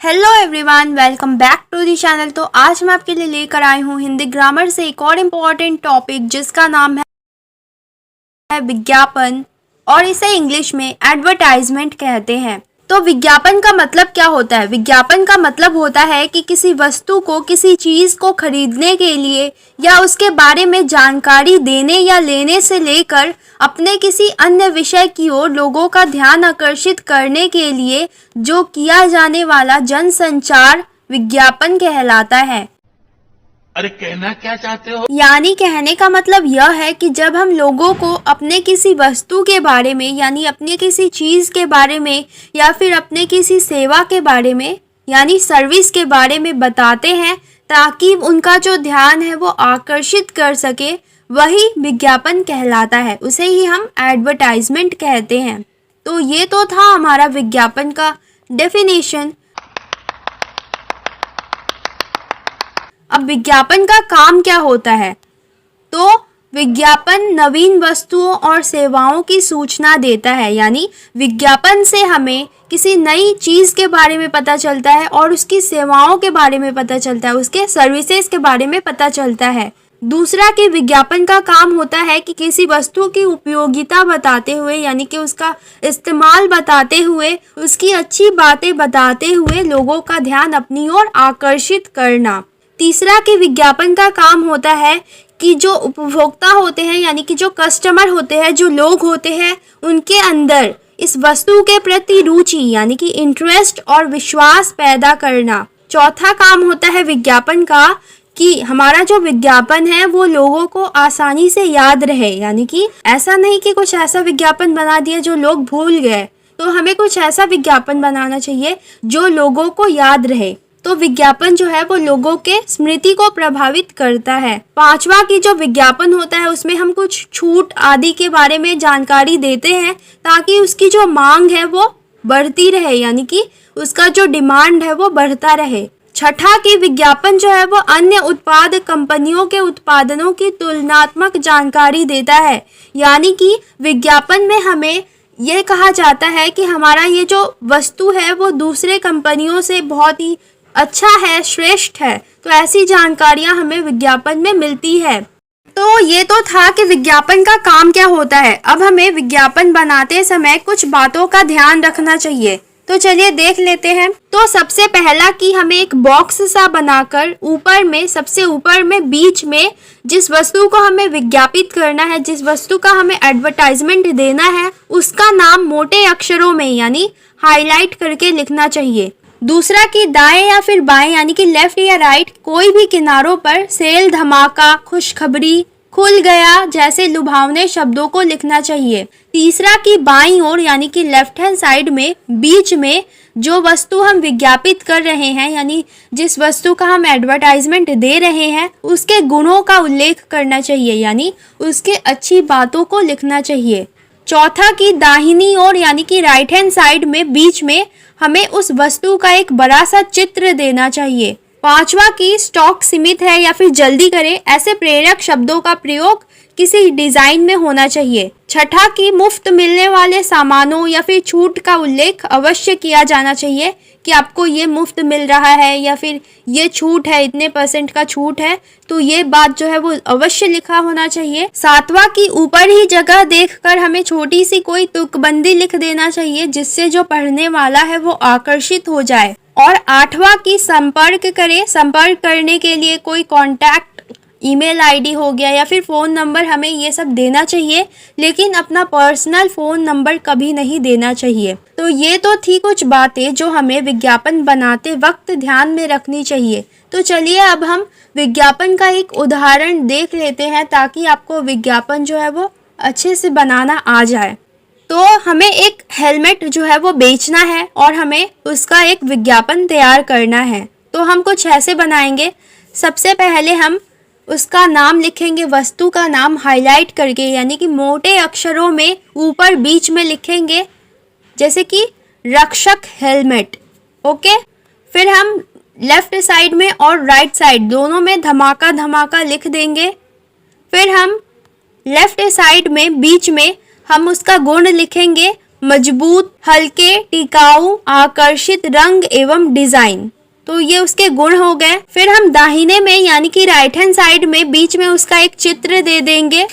Hello everyone, welcome back to the channel. तो आज मैं आपके लिए लेकर आई हूँ हिंदी ग्रामर से एक और इम्पॉर्टेंट टॉपिक जिसका नाम है विज्ञापन, और इसे इंग्लिश में एडवर्टाइजमेंट कहते हैं। तो विज्ञापन का मतलब क्या होता है? विज्ञापन का मतलब होता है कि किसी वस्तु को, किसी चीज़ को खरीदने के लिए या उसके बारे में जानकारी देने या लेने से लेकर अपने किसी अन्य विषय की ओर लोगों का ध्यान आकर्षित करने के लिए जो किया जाने वाला जनसंचार विज्ञापन कहलाता है। अरे कहना क्या चाहते हो? यानी कहने का मतलब यह है कि जब हम लोगों को अपने किसी वस्तु के बारे में, यानी अपने किसी चीज़ के बारे में या फिर अपने किसी सेवा के बारे में यानी सर्विस के बारे में बताते हैं ताकि उनका जो ध्यान है वो आकर्षित कर सके, वही विज्ञापन कहलाता है। उसे ही हम एडवर्टाइजमेंट कहते हैं। तो ये तो था हमारा विज्ञापन का डेफिनेशन। अब विज्ञापन का काम क्या होता है? तो विज्ञापन नवीन वस्तुओं और सेवाओं की सूचना देता है। यानी विज्ञापन से हमें किसी नई चीज़ के बारे में पता चलता है और उसकी सेवाओं के बारे में पता चलता है, उसके सर्विसेज के बारे में पता चलता है। दूसरा कि विज्ञापन का काम होता है कि किसी वस्तु की उपयोगिता बताते हुए, यानी कि उसका इस्तेमाल बताते हुए, उसकी अच्छी बातें बताते हुए लोगों का ध्यान अपनी ओर आकर्षित करना। तीसरा कि विज्ञापन का काम होता है कि जो उपभोक्ता होते हैं, यानी कि जो कस्टमर होते हैं, जो लोग होते हैं, उनके अंदर इस वस्तु के प्रति रुचि यानी कि इंटरेस्ट और विश्वास पैदा करना। चौथा काम होता है विज्ञापन का कि हमारा जो विज्ञापन है वो लोगों को आसानी से याद रहे। यानी कि ऐसा नहीं कि कुछ ऐसा विज्ञापन बना दिया जो लोग भूल गए, तो हमें कुछ ऐसा विज्ञापन बनाना चाहिए जो लोगों को याद रहे। तो विज्ञापन जो है वो लोगों के स्मृति को प्रभावित करता है। पांचवा की जो विज्ञापन होता है उसमें हम कुछ छूट आदि के बारे में जानकारी देते हैं ताकि उसकी जो मांग है वो बढ़ती रहे, यानी कि उसका जो डिमांड है वो बढ़ता रहे। छठा की विज्ञापन जो है वो अन्य उत्पाद कंपनियों के उत्पादनों की तुलनात्मक जानकारी देता है। यानी कि विज्ञापन में हमें ये कहा जाता है कि हमारा ये जो वस्तु है वो दूसरे कंपनियों से बहुत ही अच्छा है, श्रेष्ठ है। तो ऐसी जानकारियां हमें विज्ञापन में मिलती है। तो ये तो था कि विज्ञापन का काम क्या होता है। अब हमें विज्ञापन बनाते समय कुछ बातों का ध्यान रखना चाहिए। तो चलिए देख लेते हैं। तो सबसे पहला कि हमें एक बॉक्स सा बनाकर ऊपर में, सबसे ऊपर में बीच में जिस वस्तु को हमें विज्ञापित करना है, जिस वस्तु का हमें एडवर्टाइजमेंट देना है, उसका नाम मोटे अक्षरों में यानी हाईलाइट करके लिखना चाहिए। दूसरा कि दाएं या फिर बाएं यानी कि लेफ्ट या राइट कोई भी किनारों पर सेल, धमाका, खुशखबरी, खुल गया जैसे लुभावने शब्दों को लिखना चाहिए। तीसरा कि बाईं ओर यानी कि लेफ्ट हैंड साइड में बीच में जो वस्तु हम विज्ञापित कर रहे हैं, यानी जिस वस्तु का हम एडवर्टाइजमेंट दे रहे हैं, उसके गुणों का उल्लेख करना चाहिए, यानी उसके अच्छी बातों को लिखना चाहिए। चौथा कि दाहिनी ओर यानी कि राइट हैंड साइड में बीच में हमें उस वस्तु का एक बड़ा सा चित्र देना चाहिए। पांचवा कि स्टॉक सीमित है या फिर जल्दी करें, ऐसे प्रेरक शब्दों का प्रयोग किसी डिजाइन में होना चाहिए। छठा कि मुफ्त मिलने वाले सामानों या फिर छूट का उल्लेख अवश्य किया जाना चाहिए कि आपको ये मुफ्त मिल रहा है या फिर ये छूट है, इतने % का छूट है, तो ये बात जो है वो अवश्य लिखा होना चाहिए। सातवां कि ऊपर ही जगह देखकर हमें छोटी सी कोई तुकबंदी लिख देना चाहिए जिससे जो पढ़ने वाला है वो आकर्षित हो जाए। और आठवां कि संपर्क करें, संपर्क करने के लिए कोई कॉन्टैक्ट ईमेल आईडी हो गया या फिर फ़ोन नंबर, हमें ये सब देना चाहिए, लेकिन अपना पर्सनल फ़ोन नंबर कभी नहीं देना चाहिए। तो ये तो थी कुछ बातें जो हमें विज्ञापन बनाते वक्त ध्यान में रखनी चाहिए। तो चलिए अब हम विज्ञापन का एक उदाहरण देख लेते हैं ताकि आपको विज्ञापन जो है वो अच्छे से बनाना आ जाए। तो हमें एक हेलमेट जो है वो बेचना है और हमें उसका एक विज्ञापन तैयार करना है। तो हम कुछ ऐसे बनाएंगे। सबसे पहले हम उसका नाम लिखेंगे, वस्तु का नाम हाईलाइट करके, यानी कि मोटे अक्षरों में ऊपर बीच में लिखेंगे, जैसे कि रक्षक हेलमेट। ओके, फिर हम लेफ्ट साइड में और राइट साइड दोनों में धमाका धमाका लिख देंगे। फिर हम लेफ्ट साइड में बीच में हम उसका गुण लिखेंगे, मजबूत, हल्के, टिकाऊ, आकर्षित रंग एवं डिजाइन। तो ये उसके गुण हो गए। फिर हम दाहिने में यानी कि राइट हैंड साइड में बीच में उसका एक चित्र दे देंगे।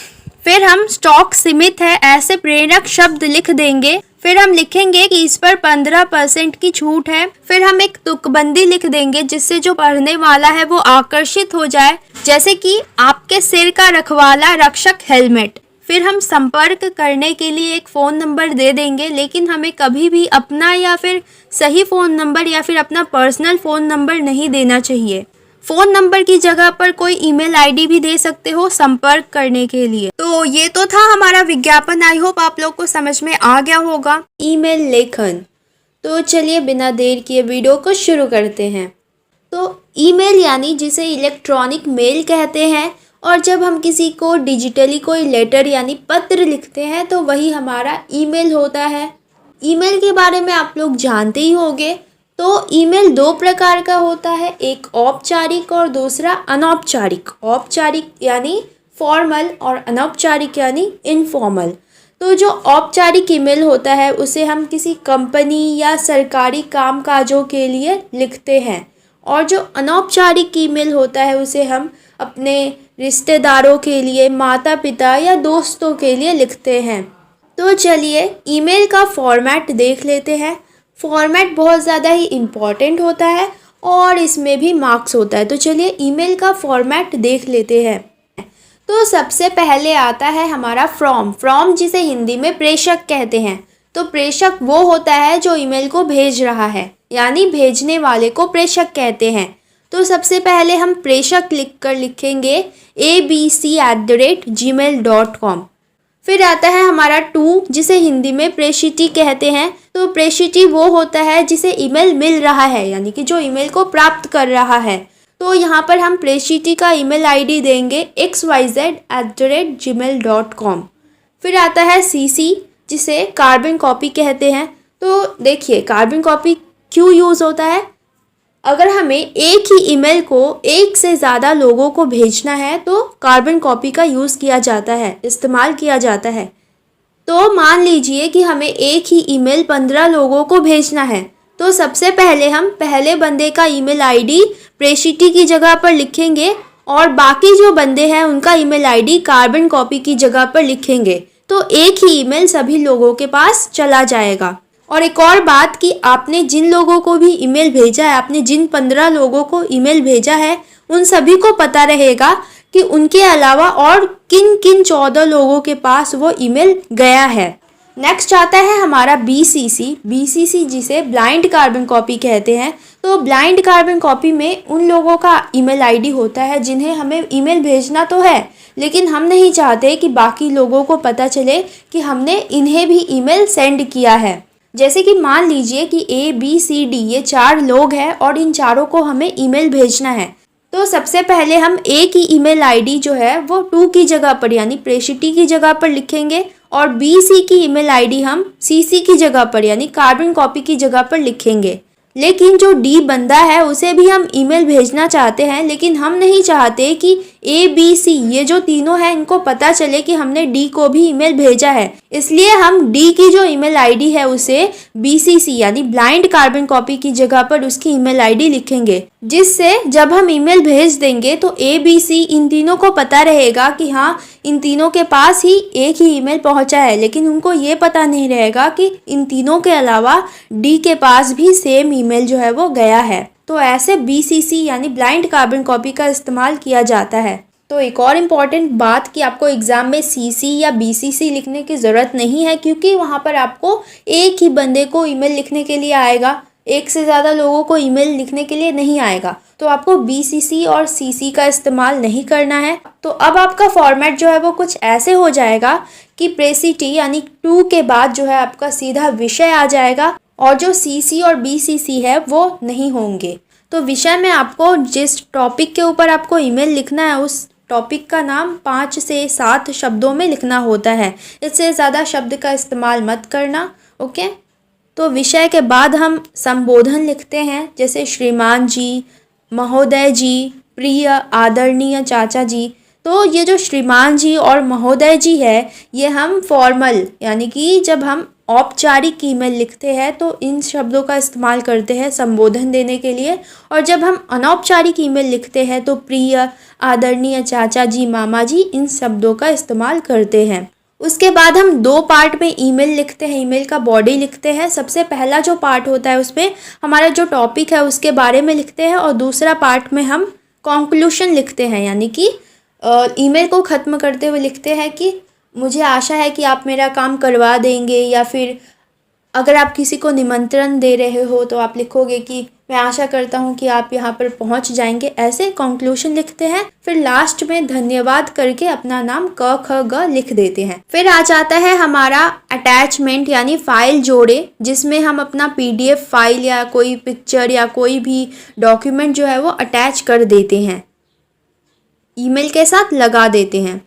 फिर हम स्टॉक सीमित है ऐसे प्रेरक शब्द लिख देंगे। फिर हम लिखेंगे कि इस पर 15% की छूट है। फिर हम एक तुकबंदी लिख देंगे जिससे जो पढ़ने वाला है वो आकर्षित हो जाए, जैसे कि आपके सिर का रखवाला रक्षक हेलमेट। फिर हम संपर्क करने के लिए एक फ़ोन नंबर दे देंगे, लेकिन हमें कभी भी अपना या फिर सही फ़ोन नंबर या फिर अपना पर्सनल फ़ोन नंबर नहीं देना चाहिए। फ़ोन नंबर की जगह पर कोई ईमेल आईडी भी दे सकते हो संपर्क करने के लिए। तो ये तो था हमारा विज्ञापन। आई होप आप लोग को समझ में आ गया होगा। ईमेल लेखन। तो चलिए बिना देर किए वीडियो को शुरू करते हैं। तो ईमेल यानी जिसे इलेक्ट्रॉनिक मेल कहते हैं, और जब हम किसी को डिजिटली कोई लेटर यानी पत्र लिखते हैं तो वही हमारा ईमेल होता है। ईमेल के बारे में आप लोग जानते ही होंगे। तो ईमेल दो प्रकार का होता है, एक औपचारिक और दूसरा अनौपचारिक। औपचारिक यानी फॉर्मल और अनौपचारिक यानी इनफॉर्मल। तो जो औपचारिक ईमेल होता है उसे हम किसी कंपनी या सरकारी कामकाजों के लिए लिखते हैं, और जो अनौपचारिक ईमेल होता है उसे हम अपने रिश्तेदारों के लिए, माता पिता या दोस्तों के लिए लिखते हैं। तो चलिए ईमेल का फॉर्मेट देख लेते हैं। फॉर्मेट बहुत ज़्यादा ही इम्पॉर्टेंट होता है और इसमें भी मार्क्स होता है। तो चलिए ईमेल का फॉर्मेट देख लेते हैं। तो सबसे पहले आता है हमारा फ्रॉम। फ्रॉम जिसे हिंदी में प्रेषक कहते हैं। तो प्रेषक वो होता है जो ईमेल को भेज रहा है, यानी भेजने वाले को प्रेषक कहते हैं। तो सबसे पहले हम प्रेषक लिखेंगे abc@gmail.com। फिर आता है हमारा टू जिसे हिंदी में प्रेषिती कहते हैं। तो प्रेषिती वो होता है जिसे ईमेल मिल रहा है, यानी कि जो ईमेल को प्राप्त कर रहा है। तो यहाँ पर हम प्रेषिती का ईमेल आईडी देंगे xyz@gmail.com। फिर आता है सीसी जिसे कार्बन कॉपी कहते हैं। तो देखिए कार्बन कॉपी क्यों यूज़ होता है। अगर हमें एक ही ईमेल को एक से ज़्यादा लोगों को भेजना है तो कार्बन कॉपी का यूज़ किया जाता है, इस्तेमाल किया जाता है। तो मान लीजिए कि हमें एक ही ईमेल 15 लोगों को भेजना है, तो सबसे पहले हम पहले बंदे का ईमेल आईडी प्रेषिती की जगह पर लिखेंगे और बाकी जो बंदे हैं उनका ईमेल आईडी कार्बन कॉपी की जगह पर लिखेंगे। तो एक ही ईमेल सभी लोगों के पास चला जाएगा। और एक और बात कि आपने जिन लोगों को भी ईमेल भेजा है, आपने जिन 15 लोगों को ईमेल भेजा है, उन सभी को पता रहेगा कि उनके अलावा और किन किन 14 लोगों के पास वो ईमेल गया है। नेक्स्ट आता है हमारा BCC। BCC जिसे ब्लाइंड कार्बन कॉपी कहते हैं। तो ब्लाइंड कार्बन कॉपी में उन लोगों का ईमेल आईडी होता है जिन्हें हमें ईमेल भेजना तो है, लेकिन हम नहीं चाहते कि बाकी लोगों को पता चले कि हमने इन्हें भी ईमेल सेंड किया है। जैसे कि मान लीजिए कि ABCD ये 4 लोग हैं और इन चारों को हमें ईमेल भेजना है। तो सबसे पहले हम एक ही ईमेल आईडी जो है वो टू की जगह पर यानी प्रेषिती की जगह पर लिखेंगे, और BC की ईमेल आईडी हम CC की जगह पर यानी कार्बन कॉपी की जगह पर लिखेंगे। लेकिन जो D बंदा है उसे भी हम ईमेल भेजना चाहते हैं, लेकिन हम नहीं चाहते कि ABC ये जो तीनों हैं इनको पता चले कि हमने D को भी ईमेल भेजा है। इसलिए हम D की जो ईमेल आईडी है उसे BCC यानी ब्लाइंड कार्बन कॉपी की जगह पर उसकी ईमेल आईडी लिखेंगे, जिससे जब हम ईमेल भेज देंगे तो ABC इन तीनों को पता रहेगा कि हाँ इन तीनों के पास ही एक ही ईमेल पहुंचा है, लेकिन उनको ये पता नहीं रहेगा कि इन तीनों के अलावा D के पास भी सेम ईमेल जो है वो गया है। तो ऐसे BCC यानी ब्लाइंड कार्बन कॉपी का इस्तेमाल किया जाता है। तो एक और इम्पॉर्टेंट बात कि आपको एग्ज़ाम में CC या BCC लिखने की ज़रूरत नहीं है, क्योंकि वहाँ पर आपको एक ही बंदे को ईमेल लिखने के लिए आएगा, एक से ज़्यादा लोगों को ईमेल लिखने के लिए नहीं आएगा। तो आपको BCC और CC का इस्तेमाल नहीं करना है। तो अब आपका फॉर्मेट जो है वो कुछ ऐसे हो जाएगा कि प्रेषिती यानी टू के बाद जो है आपका सीधा विषय आ जाएगा, और जो CC और BCC है वो नहीं होंगे। तो विषय में आपको जिस टॉपिक के ऊपर आपको ईमेल लिखना है उस टॉपिक का नाम 5 से 7 शब्दों में लिखना होता है, इससे ज़्यादा शब्द का इस्तेमाल मत करना। ओके। तो विषय के बाद हम संबोधन लिखते हैं, जैसे श्रीमान जी, महोदय जी, प्रिय आदरणीय चाचा जी। तो ये जो श्रीमान जी और महोदय जी है ये हम फॉर्मल यानी कि जब हम औपचारिक ईमेल लिखते हैं तो इन शब्दों का इस्तेमाल करते हैं संबोधन देने के लिए, और जब हम अनौपचारिक ईमेल लिखते हैं तो प्रिय, आदरणीय, चाचा जी, मामा जी, इन शब्दों का इस्तेमाल करते हैं। उसके बाद हम 2 पार्ट में ईमेल लिखते हैं, ईमेल का बॉडी लिखते हैं। सबसे पहला जो पार्ट होता है उसमें हमारा जो टॉपिक है उसके बारे में लिखते हैं, और दूसरा पार्ट में हम कंक्लूजन लिखते हैं, यानी कि ईमेल को ख़त्म करते हुए लिखते हैं कि मुझे आशा है कि आप मेरा काम करवा देंगे, या फिर अगर आप किसी को निमंत्रण दे रहे हो तो आप लिखोगे कि मैं आशा करता हूँ कि आप यहाँ पर पहुँच जाएंगे। ऐसे कंक्लूजन लिखते हैं। फिर लास्ट में धन्यवाद करके अपना नाम क ख ग लिख देते हैं। फिर आ जाता है हमारा अटैचमेंट, यानी फाइल जोड़े, जिसमें हम अपना PDF फाइल या कोई पिक्चर या कोई भी डॉक्यूमेंट जो है वो अटैच कर देते हैं, ईमेल के साथ लगा देते हैं।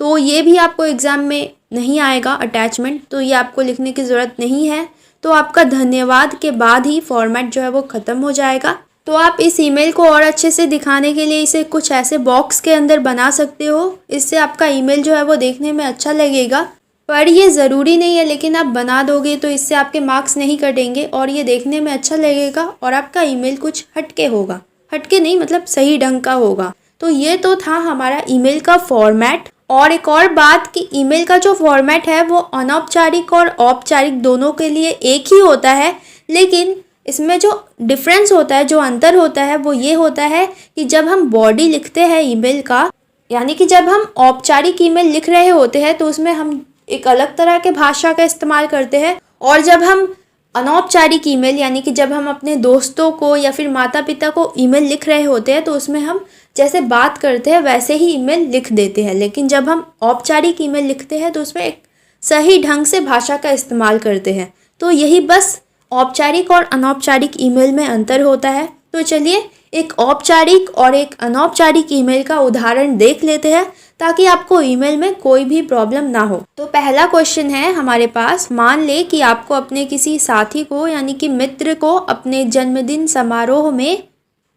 तो ये भी आपको एग्ज़ाम में नहीं आएगा अटैचमेंट, तो ये आपको लिखने की ज़रूरत नहीं है। तो आपका धन्यवाद के बाद ही फॉर्मेट जो है वो ख़त्म हो जाएगा। तो आप इस ईमेल को और अच्छे से दिखाने के लिए इसे कुछ ऐसे बॉक्स के अंदर बना सकते हो। इससे आपका ईमेल जो है वो देखने में अच्छा लगेगा, पर ये ज़रूरी नहीं है, लेकिन आप बना दोगे तो इससे आपके मार्क्स नहीं कटेंगे और ये देखने में अच्छा लगेगा और आपका ईमेल कुछ हटके होगा। हटके नहीं, मतलब सही ढंग का होगा। तो ये तो था हमारा ईमेल का फॉर्मेट। और एक और बात कि ईमेल का जो फॉर्मेट है वो अनौपचारिक और औपचारिक दोनों के लिए एक ही होता है, लेकिन इसमें जो डिफरेंस होता है, जो अंतर होता है, वो ये होता है कि जब हम बॉडी लिखते हैं ईमेल का, यानी कि जब हम औपचारिक ईमेल लिख रहे होते हैं तो उसमें हम एक अलग तरह के भाषा का इस्तेमाल करते हैं, और जब हम अनौपचारिक ईमेल, यानी कि जब हम अपने दोस्तों को या फिर माता पिता को ईमेल लिख रहे होते हैं तो उसमें हम जैसे बात करते हैं वैसे ही ईमेल लिख देते हैं। लेकिन जब हम औपचारिक ईमेल लिखते हैं तो उसमें एक सही ढंग से भाषा का इस्तेमाल करते हैं। तो यही बस औपचारिक और अनौपचारिक ईमेल में अंतर होता है। तो चलिए एक औपचारिक और एक अनौपचारिक ईमेल का उदाहरण देख लेते हैं ताकि आपको ईमेल में कोई भी प्रॉब्लम ना हो। तो पहला क्वेश्चन है हमारे पास, मान ले कि आपको अपने किसी साथी को यानी कि मित्र को अपने जन्मदिन समारोह में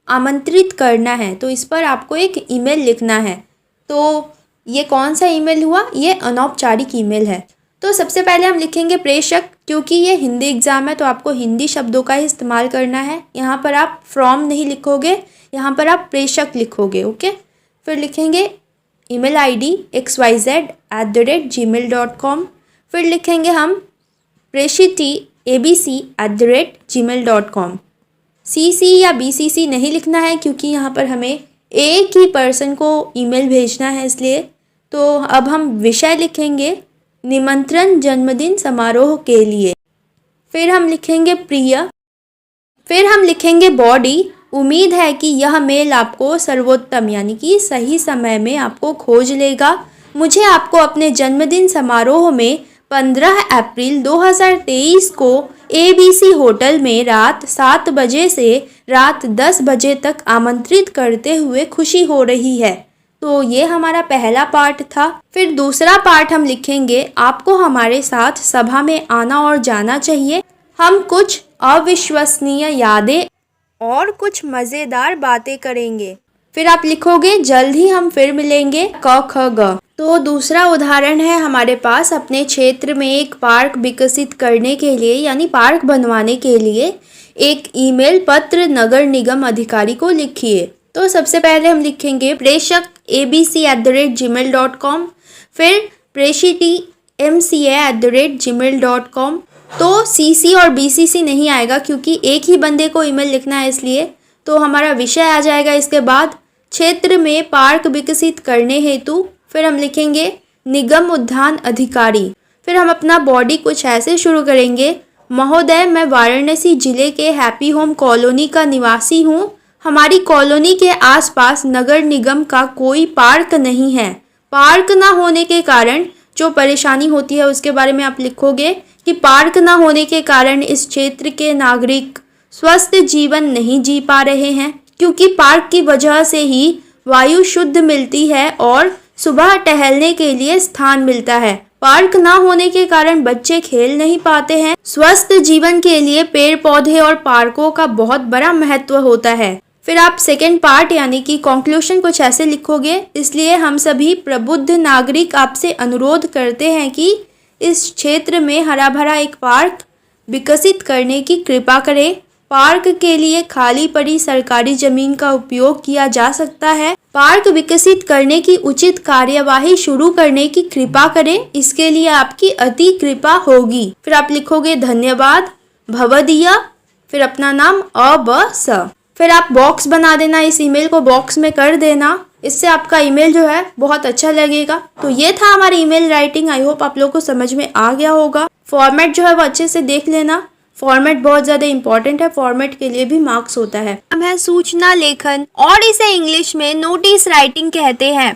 आमंत्रित करना है, तो इस पर आपको एक ईमेल लिखना है। तो ये कौन सा ईमेल हुआ? ये अनौपचारिक ईमेल है। तो सबसे पहले हम लिखेंगे प्रेषक, क्योंकि ये हिंदी एग्ज़ाम है तो आपको हिंदी शब्दों का ही इस्तेमाल करना है। यहाँ पर आप फ्रॉम नहीं लिखोगे, यहाँ पर आप प्रेषक लिखोगे। ओके, फिर लिखेंगे ईमेल ID xyz@gmail.com। फिर लिखेंगे हम प्रेषिती abc@gmail.com। CC या BCC नहीं लिखना है क्योंकि यहाँ पर हमें एक ही पर्सन को ईमेल भेजना है इसलिए। तो अब हम विषय लिखेंगे निमंत्रण जन्मदिन समारोह के लिए। फिर हम लिखेंगे प्रिय। फिर हम लिखेंगे बॉडी, उम्मीद है कि यह मेल आपको सर्वोत्तम यानी कि सही समय में आपको खोज लेगा। मुझे आपको अपने जन्मदिन समारोह में 15 अप्रैल 2023 को ABC होटल में रात 7 बजे से रात 10 बजे तक आमंत्रित करते हुए खुशी हो रही है। तो ये हमारा पहला पार्ट था। फिर दूसरा पार्ट हम लिखेंगे आपको हमारे साथ सभा में आना और जाना चाहिए। हम कुछ अविश्वसनीय यादें और कुछ मज़ेदार बातें करेंगे। फिर आप लिखोगे जल्द ही हम फिर मिलेंगे क ख ग। तो दूसरा उदाहरण है हमारे पास, अपने क्षेत्र में एक पार्क विकसित करने के लिए यानी पार्क बनवाने के लिए एक ईमेल पत्र नगर निगम अधिकारी को लिखिए। तो सबसे पहले हम लिखेंगे प्रेषक abc@gmail.com, फिर प्रेषिती mca@gmail.com। तो CC और BCC नहीं आएगा क्योंकि एक ही बंदे को ईमेल लिखना है इसलिए। तो हमारा विषय आ जाएगा इसके बाद, क्षेत्र में पार्क विकसित करने हेतु। फिर हम लिखेंगे निगम उद्यान अधिकारी। फिर हम अपना बॉडी कुछ ऐसे शुरू करेंगे, महोदय मैं वाराणसी जिले के हैप्पी होम कॉलोनी का निवासी हूँ। हमारी कॉलोनी के आसपास नगर निगम का कोई पार्क नहीं है। पार्क ना होने के कारण जो परेशानी होती है उसके बारे में आप लिखोगे कि पार्क ना होने के कारण इस क्षेत्र के नागरिक स्वस्थ जीवन नहीं जी पा रहे हैं, क्योंकि पार्क की वजह से ही वायु शुद्ध मिलती है और सुबह टहलने के लिए स्थान मिलता है। पार्क ना होने के कारण बच्चे खेल नहीं पाते हैं। स्वस्थ जीवन के लिए पेड़ पौधे और पार्कों का बहुत बड़ा महत्व होता है। फिर आप सेकेंड पार्ट यानी कि कंक्लूजन कुछ ऐसे लिखोगे, इसलिए हम सभी प्रबुद्ध नागरिक आपसे अनुरोध करते हैं कि इस क्षेत्र में हरा भरा एक पार्क विकसित करने की कृपा करें। पार्क के लिए खाली पड़ी सरकारी जमीन का उपयोग किया जा सकता है। पार्क विकसित करने की उचित कार्यवाही शुरू करने की कृपा करें, इसके लिए आपकी अति कृपा होगी। फिर आप लिखोगे धन्यवाद भवदीय, फिर अपना नाम स। फिर आप बॉक्स बना देना, इस ईमेल को बॉक्स में कर देना, इससे आपका ईमेल जो है बहुत अच्छा लगेगा। तो ये था हमारी ईमेल राइटिंग। आई होप आप लोगों को समझ में आ गया होगा। फॉर्मेट जो है वो अच्छे से देख लेना, फॉर्मेट बहुत ज़्यादा इंपॉर्टेंट है, फॉर्मेट के लिए भी मार्क्स होता है। हम है सूचना लेखन और इसे इंग्लिश में नोटिस राइटिंग कहते हैं।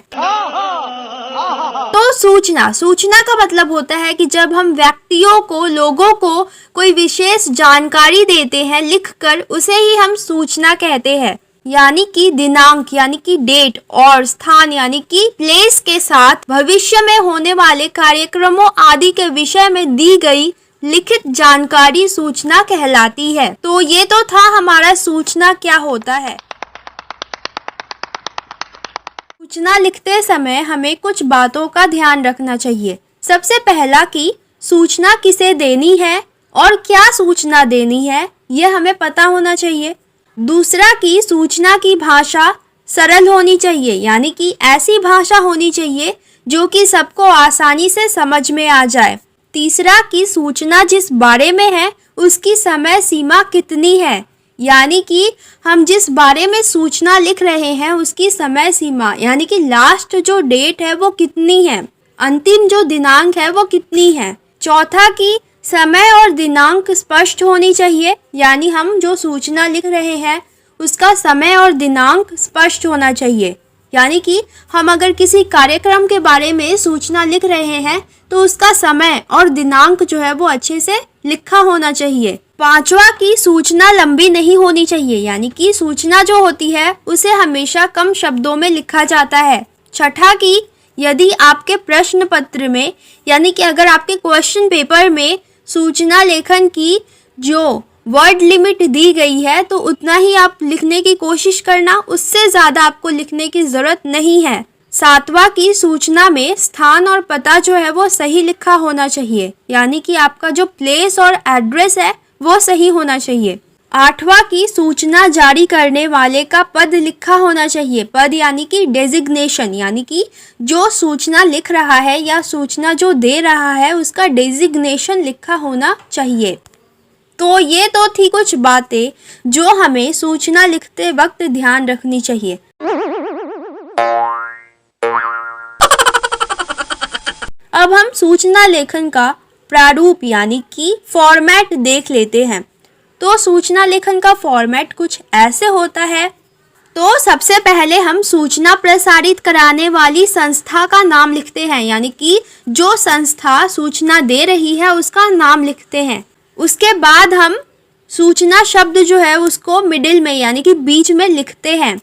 तो सूचना का मतलब होता है कि जब हम व्यक्तियों को, लोगों को कोई विशेष जानकारी देते हैं लिखकर, उसे ही हम सूचना कहते हैं। यानी कि दिनांक यानी कि डेट और स्थान यानी कि प्लेस के साथ भविष्य में होने वाले कार्यक्रमों आदि के विषय में दी गई लिखित जानकारी सूचना कहलाती है। तो ये तो था हमारा सूचना क्या होता है। सूचना लिखते समय हमें कुछ बातों का ध्यान रखना चाहिए। सबसे पहला कि सूचना किसे देनी है और क्या सूचना देनी है, यह हमें पता होना चाहिए। दूसरा कि सूचना की भाषा सरल होनी चाहिए, यानी कि ऐसी भाषा होनी चाहिए जो कि सबको आसानी से समझ में आ जाए। तीसरा कि सूचना जिस बारे में है उसकी समय सीमा कितनी है, यानी कि हम जिस बारे में सूचना लिख रहे हैं उसकी समय सीमा यानी कि लास्ट जो डेट है वो कितनी है, अंतिम जो दिनांक है वो कितनी है। चौथा कि समय और दिनांक स्पष्ट होनी चाहिए, यानी हम जो सूचना लिख रहे हैं उसका समय और दिनांक स्पष्ट होना चाहिए। यानी कि हम अगर किसी कार्यक्रम के बारे में सूचना लिख रहे हैं तो उसका समय और दिनांक जो है वो अच्छे से लिखा होना चाहिए। पांचवा कि सूचना लंबी नहीं होनी चाहिए, यानी कि सूचना जो होती है उसे हमेशा कम शब्दों में लिखा जाता है। छठा कि यदि आपके प्रश्न पत्र में यानी कि अगर आपके क्वेश्चन पेपर में सूचना लेखन की जो वर्ड लिमिट दी गई है तो उतना ही आप लिखने की कोशिश करना, उससे ज़्यादा आपको लिखने की ज़रूरत नहीं है। सातवां की सूचना में स्थान और पता जो है वो सही लिखा होना चाहिए, यानी कि आपका जो प्लेस और एड्रेस है वो सही होना चाहिए। आठवां की सूचना जारी करने वाले का पद लिखा होना चाहिए। पद यानी कि डेजिग्नेशन, यानी कि जो सूचना लिख रहा है या सूचना जो दे रहा है उसका डेजिग्नेशन लिखा होना चाहिए। तो ये तो थी कुछ बातें जो हमें सूचना लिखते वक्त ध्यान रखनी चाहिए। अब हम सूचना लेखन का प्रारूप यानी कि फॉर्मेट देख लेते हैं। तो सूचना लेखन का फॉर्मेट कुछ ऐसे होता है। तो सबसे पहले हम सूचना प्रसारित कराने वाली संस्था का नाम लिखते हैं, यानी कि जो संस्था सूचना दे रही है उसका नाम लिखते हैं। उसके बाद हम सूचना शब्द जो है उसको मिडिल में यानी कि बीच में लिखते हैं।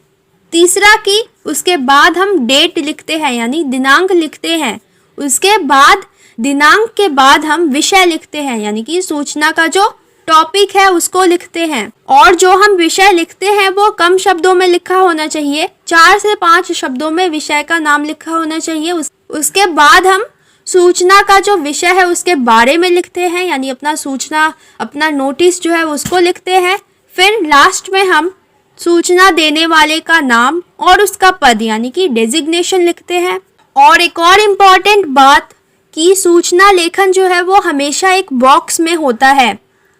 तीसरा कि उसके बाद हम डेट लिखते हैं यानी दिनांक लिखते हैं। उसके बाद दिनांक के बाद हम विषय लिखते हैं, यानी कि सूचना का जो टॉपिक है उसको लिखते हैं। और जो हम विषय लिखते हैं वो कम शब्दों में लिखा होना चाहिए, 4 से 5 शब्दों में विषय का नाम लिखा होना चाहिए। उसके बाद हम सूचना का जो विषय है उसके बारे में लिखते हैं, यानी अपना सूचना, अपना नोटिस जो है उसको लिखते हैं। फिर लास्ट में हम सूचना देने वाले का नाम और उसका पद यानी कि डेजिग्नेशन लिखते हैं। और एक और इम्पॉर्टेंट बात कि सूचना लेखन जो है वो हमेशा एक बॉक्स में होता है।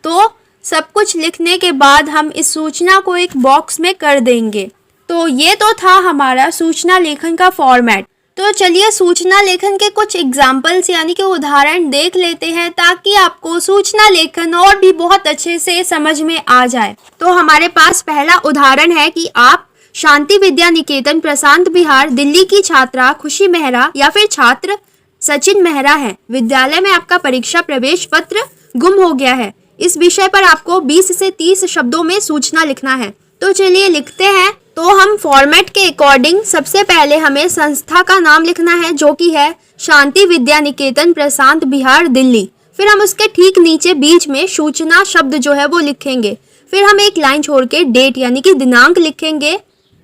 तो सब कुछ लिखने के बाद हम इस सूचना को एक बॉक्स में कर देंगे। तो ये तो था हमारा सूचना लेखन का फॉर्मेट। तो चलिए सूचना लेखन के कुछ एग्जाम्पल्स यानी कि उदाहरण देख लेते हैं ताकि आपको सूचना लेखन और भी बहुत अच्छे से समझ में आ जाए। तो हमारे पास पहला उदाहरण है कि आप शांति विद्या निकेतन प्रशांत विहार दिल्ली की छात्रा खुशी मेहरा या फिर छात्र सचिन मेहरा है। विद्यालय में आपका परीक्षा प्रवेश पत्र गुम हो गया है। इस विषय पर आपको 20 से 30 शब्दों में सूचना लिखना है। तो चलिए लिखते हैं। तो हम फॉर्मेट के अकॉर्डिंग सबसे पहले हमें संस्था का नाम लिखना है जो कि है शांति विद्या निकेतन प्रशांत विहार दिल्ली। फिर हम उसके ठीक नीचे बीच में सूचना शब्द जो है वो लिखेंगे। फिर हम एक लाइन छोड़ के डेट यानी कि दिनांक लिखेंगे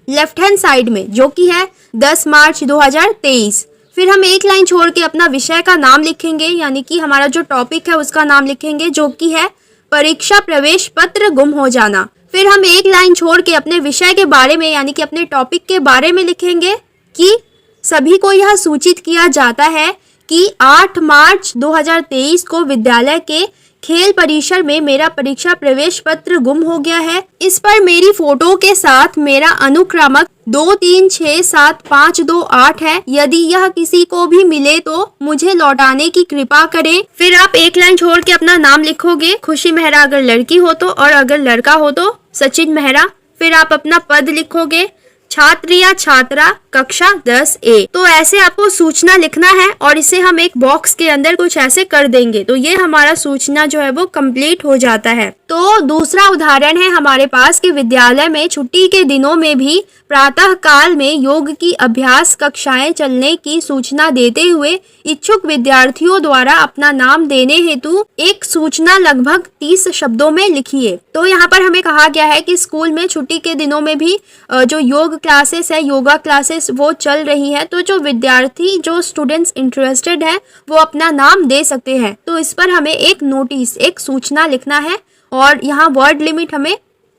लेफ्ट हैंड साइड में जो कि है 10 मार्च 2023। फिर हम एक लाइन छोड़ के अपना विषय का नाम लिखेंगे, यानी कि हमारा जो टॉपिक है उसका नाम लिखेंगे, जो कि है परीक्षा प्रवेश पत्र गुम हो जाना। फिर हम एक लाइन छोड़ के अपने विषय के बारे में, यानी कि अपने टॉपिक के बारे में लिखेंगे कि सभी को यह सूचित किया जाता है कि 8 मार्च 2023 को विद्यालय के खेल परिसर में मेरा परीक्षा प्रवेश पत्र गुम हो गया है। इस पर मेरी फोटो के साथ मेरा अनुक्रमांक 236752 है। यदि यह किसी को भी मिले तो मुझे लौटाने की कृपा करें। फिर आप एक लाइन छोड़ के अपना नाम लिखोगे, खुशी मेहरा अगर लड़की हो तो, और अगर लड़का हो तो सचिन मेहरा। फिर आप अपना पद लिखोगे, छात्र या छात्रा कक्षा 10A। तो ऐसे आपको सूचना लिखना है और इसे हम एक बॉक्स के अंदर कुछ ऐसे कर देंगे, तो ये हमारा सूचना जो है वो कंप्लीट हो जाता है। तो दूसरा उदाहरण है हमारे पास कि विद्यालय में छुट्टी के दिनों में भी प्रातः काल में योग की अभ्यास कक्षाएं चलने की सूचना देते हुए इच्छुक विद्यार्थियों द्वारा अपना नाम देने हेतु एक सूचना लगभग 30 शब्दों में लिखिए। तो यहाँ पर हमें कहा गया है कि स्कूल में छुट्टी के दिनों में भी जो योग क्लासेस है, योगा क्लासेस वो चल रही है, तो जो विद्यार्थी, जो स्टूडेंट्स इंटरेस्टेड है वो अपना नाम दे सकते हैं। तो इस पर हमें एक नोटिस, एक सूचना लिखना है और यहाँ वर्ड लिमिट हमें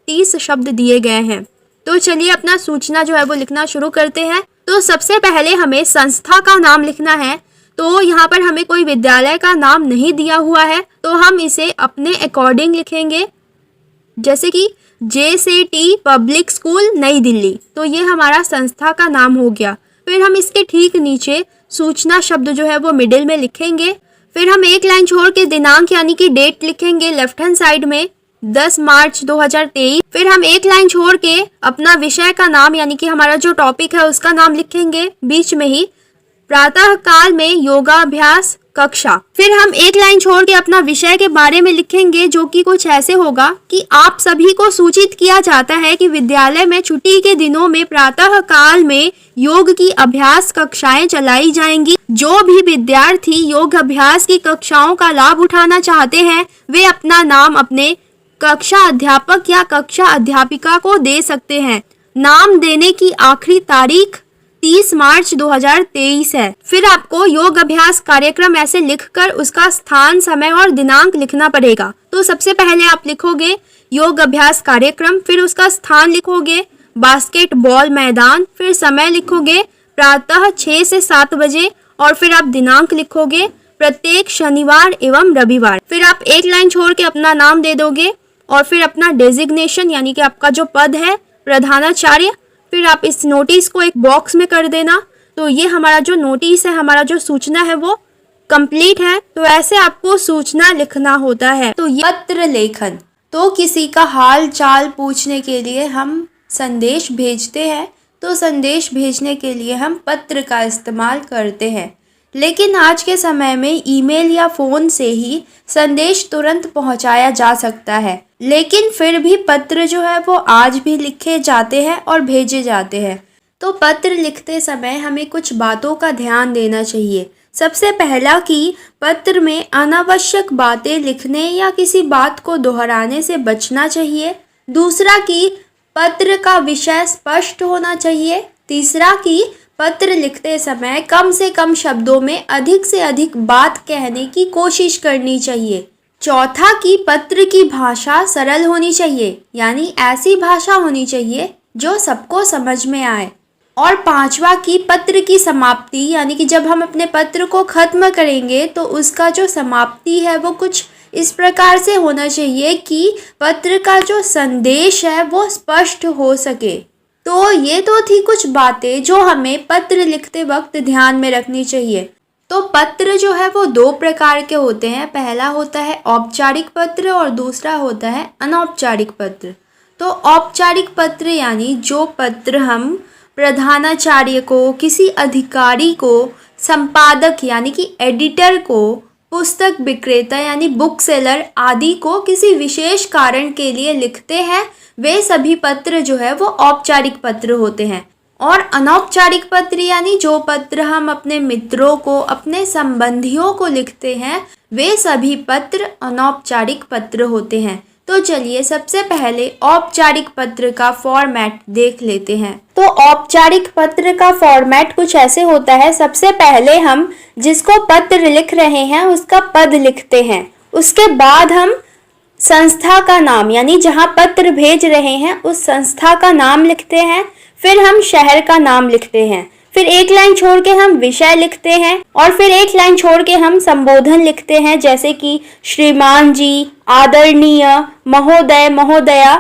30 शब्द दिए गए हैं। तो चलिए अपना सूचना जो है वो लिखना शुरू करते हैं। तो सबसे पहले हमें संस्था का नाम लिखना है। तो यहाँ पर हमें कोई विद्यालय का नाम नहीं दिया हुआ है, तो हम इसे अपने अकॉर्डिंग लिखेंगे, जैसे कि JCT पब्लिक स्कूल नई दिल्ली। तो ये हमारा संस्था का नाम हो गया। फिर हम इसके ठीक नीचे सूचना शब्द जो है वो मिडिल में लिखेंगे। फिर हम एक लाइन छोड़ के दिनांक यानी कि डेट लिखेंगे लेफ्ट हैंड साइड में, 10 मार्च 2023। फिर हम एक लाइन छोड़ के अपना विषय का नाम यानी कि हमारा जो टॉपिक है उसका नाम लिखेंगे बीच में ही, प्रातः काल में योगाभ्यास कक्षा। फिर हम एक लाइन छोड़ के अपना विषय के बारे में लिखेंगे, जो कि कुछ ऐसे होगा कि आप सभी को सूचित किया जाता है कि विद्यालय में छुट्टी के दिनों में प्रातः काल में योग की अभ्यास कक्षाएं चलाई जाएंगी। जो भी विद्यार्थी योग अभ्यास की कक्षाओं का लाभ उठाना चाहते हैं वे अपना नाम अपने कक्षा अध्यापक या कक्षा अध्यापिका को दे सकते हैं। नाम देने की आखिरी तारीख 30 मार्च 2023 है। फिर आपको योग अभ्यास कार्यक्रम ऐसे लिखकर उसका स्थान, समय और दिनांक लिखना पड़ेगा। तो सबसे पहले आप लिखोगे योग अभ्यास कार्यक्रम, फिर उसका स्थान लिखोगे बास्केटबॉल मैदान, फिर समय लिखोगे प्रातः 6 से 7 बजे और फिर आप दिनांक लिखोगे प्रत्येक शनिवार एवं रविवार। फिर आप एक लाइन छोड़ के अपना नाम दे दोगे और फिर अपना डेजिग्नेशन यानी कि आपका जो पद है प्रधानाचार्य। फिर आप इस नोटिस को एक बॉक्स में कर देना। तो ये हमारा जो नोटिस है, हमारा जो सूचना है वो कंप्लीट है। तो ऐसे आपको सूचना लिखना होता है। तो ये पत्र लेखन, तो किसी का हाल चाल पूछने के लिए हम संदेश भेजते हैं, तो संदेश भेजने के लिए हम पत्र का इस्तेमाल करते हैं। लेकिन आज के समय में ईमेल या फ़ोन से ही संदेश तुरंत पहुंचाया जा सकता है, लेकिन फिर भी पत्र जो है वो आज भी लिखे जाते हैं और भेजे जाते हैं। तो पत्र लिखते समय हमें कुछ बातों का ध्यान देना चाहिए। सबसे पहला कि पत्र में अनावश्यक बातें लिखने या किसी बात को दोहराने से बचना चाहिए। दूसरा कि पत्र का विषय स्पष्ट होना चाहिए। तीसरा कि पत्र लिखते समय कम से कम शब्दों में अधिक से अधिक बात कहने की कोशिश करनी चाहिए। चौथा कि पत्र की भाषा सरल होनी चाहिए, यानी ऐसी भाषा होनी चाहिए जो सबको समझ में आए। और पांचवा कि पत्र की समाप्ति यानी कि जब हम अपने पत्र को खत्म करेंगे तो उसका जो समाप्ति है वो कुछ इस प्रकार से होना चाहिए कि पत्र का जो संदेश है वो स्पष्ट हो सके। तो ये तो थी कुछ बातें जो हमें पत्र लिखते वक्त ध्यान में रखनी चाहिए। तो पत्र जो है वो 2 प्रकार के होते हैं। पहला होता है औपचारिक पत्र और दूसरा होता है अनौपचारिक पत्र। तो औपचारिक पत्र यानी जो पत्र हम प्रधानाचार्य को, किसी अधिकारी को, संपादक यानी कि एडिटर को, पुस्तक विक्रेता यानी बुक सेलर आदि को किसी विशेष कारण के लिए लिखते हैं, वे सभी पत्र जो है वो औपचारिक पत्र होते हैं। और अनौपचारिक पत्र यानी जो पत्र हम अपने मित्रों को, अपने संबंधियों को लिखते हैं, वे सभी पत्र अनौपचारिक पत्र होते हैं। तो चलिए सबसे पहले औपचारिक पत्र का फॉर्मेट देख लेते हैं। तो औपचारिक पत्र का फॉर्मेट कुछ ऐसे होता है। सबसे पहले हम जिसको पत्र लिख रहे हैं उसका पद लिखते हैं। उसके बाद हम संस्था का नाम यानी जहां पत्र भेज रहे हैं उस संस्था का नाम लिखते हैं। फिर हम शहर का नाम लिखते हैं। फिर एक लाइन छोड़ के हम विषय लिखते हैं और फिर एक लाइन छोड़ के हम संबोधन लिखते हैं, जैसे कि श्रीमान जी, आदरणीय, महोदय, महोदया।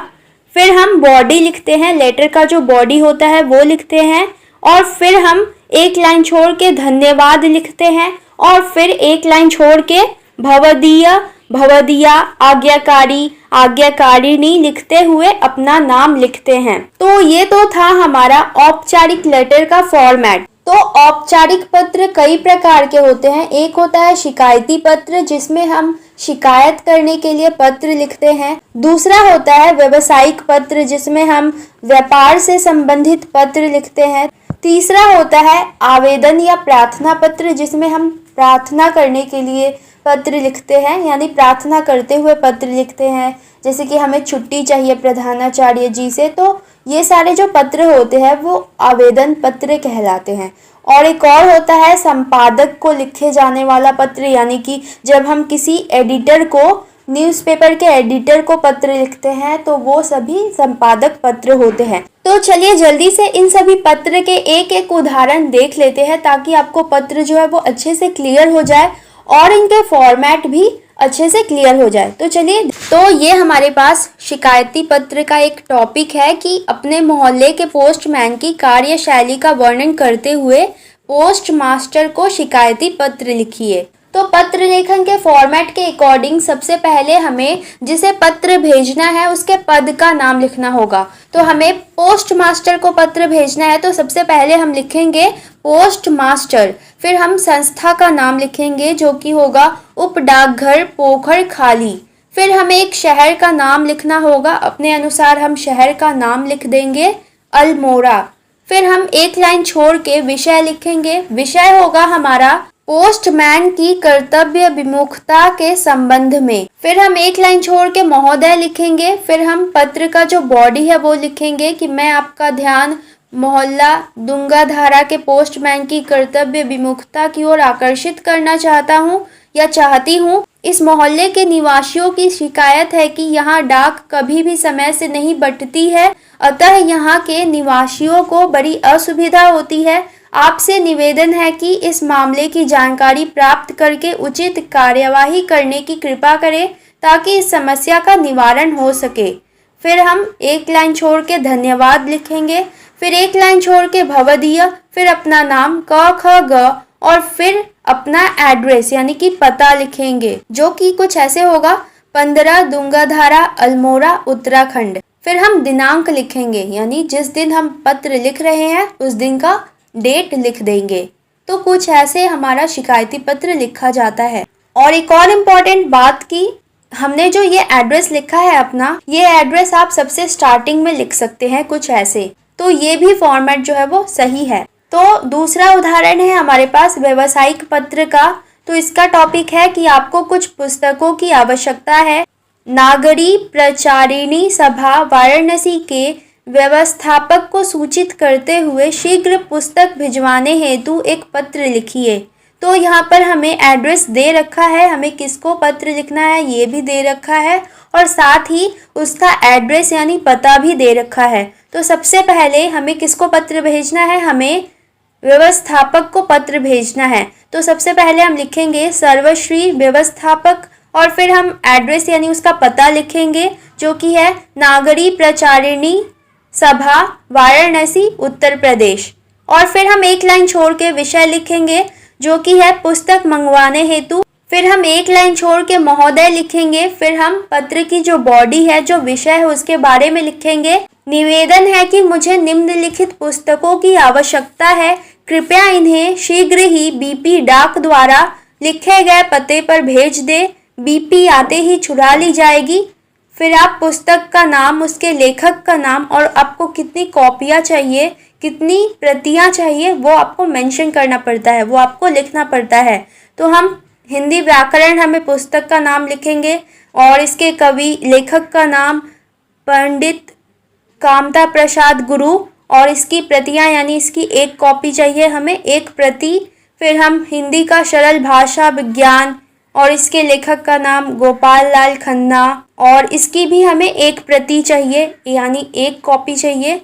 फिर हम बॉडी लिखते हैं, लेटर का जो बॉडी होता है वो लिखते हैं। और फिर हम एक लाइन छोड़ के धन्यवाद लिखते हैं और फिर एक लाइन छोड़ के भवदीय, भवदिया, आज्ञाकारी, आज्ञाकारिणी लिखते हुए अपना नाम लिखते हैं। तो ये तो था हमारा औपचारिक लेटर का फॉर्मेट। तो औपचारिक पत्र कई प्रकार के होते हैं। एक होता है शिकायती पत्र, जिसमें हम शिकायत करने के लिए पत्र लिखते हैं। दूसरा होता है व्यावसायिक पत्र, जिसमें हम व्यापार से संबंधित पत्र लिखते हैं। तीसरा होता है आवेदन या प्रार्थना पत्र, जिसमें हम प्रार्थना करने के लिए पत्र लिखते हैं, यानी प्रार्थना करते हुए पत्र लिखते हैं, जैसे कि हमें छुट्टी चाहिए प्रधानाचार्य जी से। तो ये सारे जो पत्र होते हैं वो आवेदन पत्र कहलाते हैं। और एक और होता है संपादक को लिखे जाने वाला पत्र, यानी कि जब हम किसी एडिटर को, न्यूज़पेपर के एडिटर को पत्र लिखते हैं तो वो सभी संपादक पत्र होते हैं। तो चलिए जल्दी से इन सभी पत्र के एक एक उदाहरण देख लेते हैं, ताकि आपको पत्र जो है वो अच्छे से क्लियर हो जाए और इनके फॉर्मेट भी अच्छे से क्लियर हो जाए। तो चलिए, तो ये हमारे पास शिकायती पत्र का एक टॉपिक है कि अपने मोहल्ले के पोस्टमैन की कार्यशैली का वर्णन करते हुए पोस्ट मास्टर को शिकायती पत्र लिखिए। तो पत्र लेखन के फॉर्मेट के अकॉर्डिंग सबसे पहले हमें जिसे पत्र भेजना है उसके पद का नाम लिखना होगा। तो हमें पोस्ट मास्टर को पत्र भेजना है तो सबसे पहले हम लिखेंगे पोस्ट मास्टर। फिर हम संस्था का नाम लिखेंगे जो कि होगा उप डाकघर पोखर खाली। फिर हमें एक शहर का नाम लिखना होगा, अपने अनुसार हम शहर का नाम लिख देंगे अल्मोड़ा। फिर हम एक लाइन छोड़ के विषय लिखेंगे, विषय होगा हमारा पोस्टमैन की कर्तव्य विमुखता के संबंध में। फिर हम एक लाइन छोड़ के महोदय लिखेंगे। फिर हम पत्र का जो बॉडी है वो लिखेंगे कि मैं आपका ध्यान मोहल्ला दुंगाधारा के पोस्टमैन की कर्तव्य विमुखता की ओर आकर्षित करना चाहता हूँ या चाहती हूँ। इस मोहल्ले के निवासियों की शिकायत है कि यहाँ डाक कभी भी समय से नहीं बंटती है, अतः यहाँ के निवासियों को बड़ी असुविधा होती है। आपसे निवेदन है कि इस मामले की जानकारी प्राप्त करके उचित कार्यवाही करने की कृपा करें ताकि इस समस्या का निवारण हो सके। फिर हम एक लाइन छोड़ के धन्यवाद लिखेंगे। फिर एक लाइन छोड़ के भवदीय, फिर अपना नाम क ख ग और फिर अपना एड्रेस यानी कि पता लिखेंगे, जो कि कुछ ऐसे होगा 15 दुंगाधारा अल्मोड़ा उत्तराखंड। फिर हम दिनांक लिखेंगे, यानी जिस दिन हम पत्र लिख रहे हैं उस दिन का डेट लिख देंगे। तो कुछ ऐसे हमारा शिकायती पत्र लिखा जाता है। और एक और इम्पॉर्टेंट बात की हमने जो ये एड्रेस लिखा है अपना, ये एड्रेस आप सबसे स्टार्टिंग में लिख सकते हैं कुछ ऐसे। तो ये भी फॉर्मेट जो है वो सही है। तो दूसरा उदाहरण है हमारे पास व्यावसायिक पत्र का। तो इसका टॉपिक है कि आपको कुछ पुस्तकों की आवश्यकता है। नागरी प्रचारिणी सभा वाराणसी के व्यवस्थापक को सूचित करते हुए शीघ्र पुस्तक भिजवाने हेतु एक पत्र लिखिए। तो यहाँ पर हमें एड्रेस दे रखा है, हमें किसको पत्र लिखना है ये भी दे रखा है और साथ ही उसका एड्रेस यानी पता भी दे रखा है। तो सबसे पहले हमें किसको पत्र भेजना है, हमें व्यवस्थापक को पत्र भेजना है। तो सबसे पहले हम लिखेंगे सर्वश्री व्यवस्थापक और फिर हम एड्रेस यानी उसका पता लिखेंगे जो कि है नागरी प्रचारिणी सभा वाराणसी उत्तर प्रदेश। और फिर हम एक लाइन छोड़ के विषय लिखेंगे जो कि है पुस्तक मंगवाने हेतु। फिर हम एक लाइन छोड़ के महोदय लिखेंगे। फिर हम पत्र की जो बॉडी है, जो विषय है, उसके बारे में लिखेंगे। निवेदन है कि मुझे निम्नलिखित पुस्तकों की आवश्यकता है, कृपया इन्हें शीघ्र ही बीपी डाक द्वारा लिखे गए पते पर भेज दे। बीपी आते ही छुड़ा ली जाएगी। फिर आप पुस्तक का नाम, उसके लेखक का नाम और आपको कितनी कॉपियाँ चाहिए, कितनी प्रतियाँ चाहिए वो आपको मेंशन करना पड़ता है, वो आपको लिखना पड़ता है। तो हम हिंदी व्याकरण हमें पुस्तक का नाम लिखेंगे और इसके कवि लेखक का नाम पंडित कामता प्रसाद गुरु, और इसकी प्रतियां यानी इसकी एक कॉपी चाहिए हमें, एक प्रति। फिर हम हिंदी का सरल भाषा विज्ञान, और इसके लेखक का नाम गोपाल लाल खन्ना, और इसकी भी हमें एक प्रति चाहिए यानी एक कॉपी चाहिए।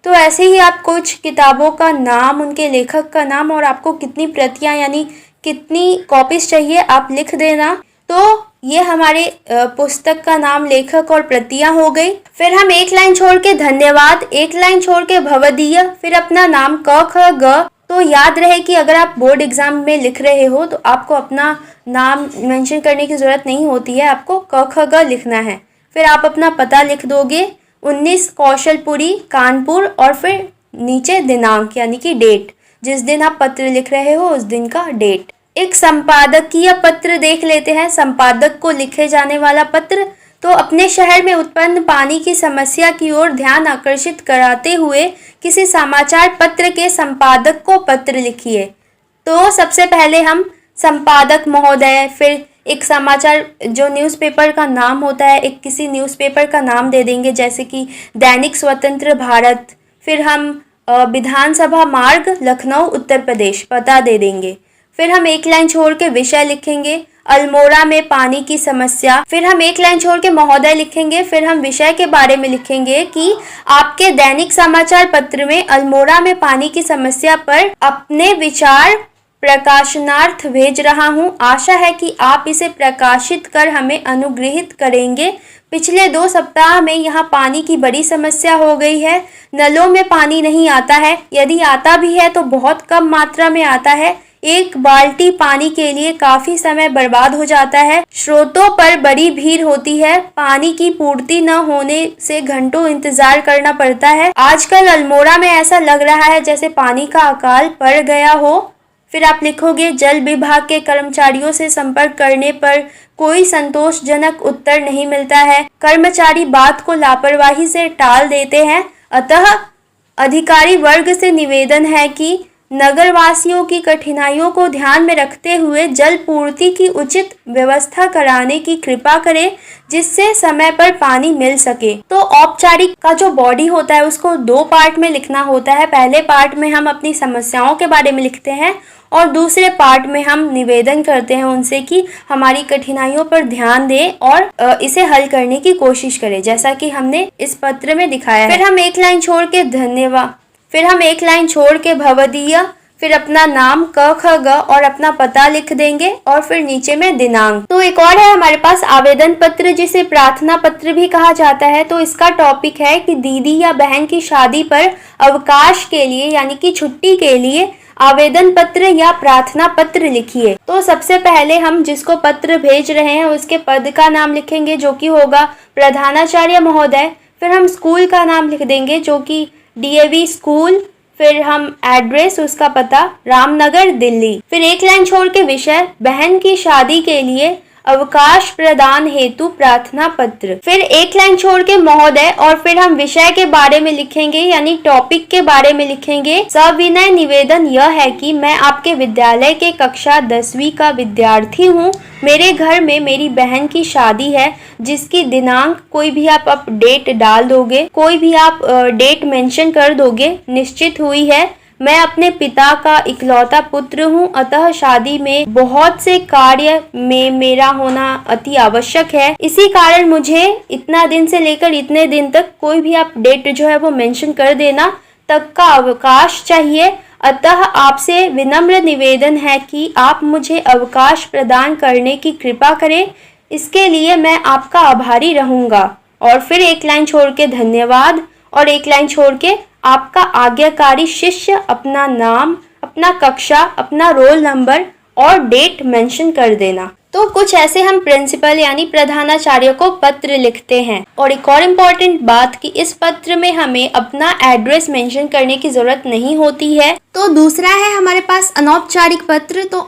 तो ऐसे ही आप कुछ किताबों का नाम, उनके लेखक का नाम और आपको कितनी प्रतियां यानी कितनी कॉपीज चाहिए आप लिख देना। तो ये हमारे पुस्तक का नाम, लेखक और प्रतियां हो गई। फिर हम एक लाइन छोड़ के धन्यवाद, एक लाइन छोड़ के भवदीय, फिर अपना नाम क ख ग। तो याद रहे कि अगर आप बोर्ड एग्जाम में लिख रहे हो तो आपको अपना नाम मेंशन करने की ज़रूरत नहीं होती है, आपको क ख ग लिखना है। फिर आप अपना पता लिख दोगे 19 कौशलपुरी कानपुर, और फिर नीचे दिनांक यानी कि डेट, जिस दिन आप पत्र लिख रहे हो उस दिन का डेट। एक संपादकीय पत्र देख लेते हैं, संपादक को लिखे जाने वाला पत्र। तो अपने शहर में उत्पन्न पानी की समस्या की ओर ध्यान आकर्षित कराते हुए किसी समाचार पत्र के संपादक को पत्र लिखिए। तो सबसे पहले हम संपादक महोदय, फिर एक समाचार जो न्यूज़पेपर का नाम होता है, एक किसी न्यूज़पेपर का नाम दे देंगे जैसे कि दैनिक स्वतंत्र भारत। फिर हम विधानसभा मार्ग लखनऊ उत्तर प्रदेश पता दे देंगे। फिर हम एक लाइन छोड़ के विषय लिखेंगे, अल्मोड़ा में पानी की समस्या। फिर हम एक लाइन छोड़ के महोदय लिखेंगे। फिर हम विषय के बारे में लिखेंगे कि आपके दैनिक समाचार पत्र में अल्मोड़ा में पानी की समस्या पर अपने विचार प्रकाशनार्थ भेज रहा हूं। आशा है कि आप इसे प्रकाशित कर हमें अनुग्रहित करेंगे। पिछले 2 सप्ताह में यहाँ पानी की बड़ी समस्या हो गई है। नलों में पानी नहीं आता है, यदि आता भी है तो बहुत कम मात्रा में आता है। एक बाल्टी पानी के लिए काफी समय बर्बाद हो जाता है। स्रोतों पर बड़ी भीड़ होती है। पानी की पूर्ति न होने से घंटों इंतजार करना पड़ता है। आजकल अल्मोड़ा में ऐसा लग रहा है जैसे पानी का अकाल पड़ गया हो। फिर आप लिखोगे जल विभाग के कर्मचारियों से संपर्क करने पर कोई संतोषजनक उत्तर नहीं मिलता है। कर्मचारी बात को लापरवाही से टाल देते हैं। अतः अधिकारी वर्ग से निवेदन है कि नगरवासियों की कठिनाइयों को ध्यान में रखते हुए जल पूर्ति की उचित व्यवस्था कराने की कृपा करें, जिससे समय पर पानी मिल सके। तो औपचारिक का जो बॉडी होता है उसको 2 पार्ट में लिखना होता है। पहले पार्ट में हम अपनी समस्याओं के बारे में लिखते हैं और दूसरे पार्ट में हम निवेदन करते हैं उनसे कि हमारी कठिनाइयों पर ध्यान दें और इसे हल करने की कोशिश करें, जैसा कि हमने इस पत्र में दिखाया है। फिर हम एक लाइन छोड़ के धन्यवाद, फिर हम एक लाइन छोड़ के भवदीय, फिर अपना नाम क ख ग और अपना पता लिख देंगे और फिर नीचे में दिनांक। तो एक और है हमारे पास आवेदन पत्र, जिसे प्रार्थना पत्र भी कहा जाता है। तो इसका टॉपिक है कि दीदी या बहन की शादी पर अवकाश के लिए यानी कि छुट्टी के लिए आवेदन पत्र या प्रार्थना पत्र लिखिए। तो सबसे पहले हम जिसको पत्र भेज रहे हैं उसके पद का नाम लिखेंगे जो कि होगा प्रधानाचार्य महोदय। फिर हम स्कूल का नाम लिख देंगे जो कि डीएवी स्कूल। फिर हम एड्रेस, उसका पता रामनगर दिल्ली। फिर एक लाइन छोड़ के विषय बहन की शादी के लिए अवकाश प्रदान हेतु प्रार्थना पत्र। फिर एक लाइन छोड़ के महोदय और फिर हम विषय के बारे में लिखेंगे यानी टॉपिक के बारे में लिखेंगे। सविनय निवेदन यह है कि मैं आपके विद्यालय के कक्षा 10वीं का विद्यार्थी हूँ। मेरे घर में मेरी बहन की शादी है जिसकी दिनांक कोई भी आप डेट डाल दोगे, कोई भी आप डेट मेंशन कर दोगे, निश्चित हुई है। मैं अपने पिता का इकलौता पुत्र हूँ, अतः शादी में बहुत से कार्य में मेरा होना अति आवश्यक है। इसी कारण मुझे इतना दिन से लेकर इतने दिन तक कोई भी आप डेट जो है वो मेंशन कर देना तक का अवकाश चाहिए। अतः आपसे विनम्र निवेदन है कि आप मुझे अवकाश प्रदान करने की कृपा करें। इसके लिए मैं आपका आभारी रहूंगा। और फिर एक लाइन छोड़ के धन्यवाद और एक लाइन छोड़ के आपका आज्ञाकारी शिष्य, अपना नाम, अपना कक्षा, अपना रोल नंबर और डेट मेंशन कर देना। तो कुछ ऐसे हम प्रिंसिपल यानी प्रधानाचार्य को पत्र लिखते हैं। और एक और इम्पोर्टेंट बात कि इस पत्र में हमें अपना एड्रेस मेंशन करने की जरूरत नहीं होती है। तो दूसरा है हमारे पास अनौपचारिक पत्र। तो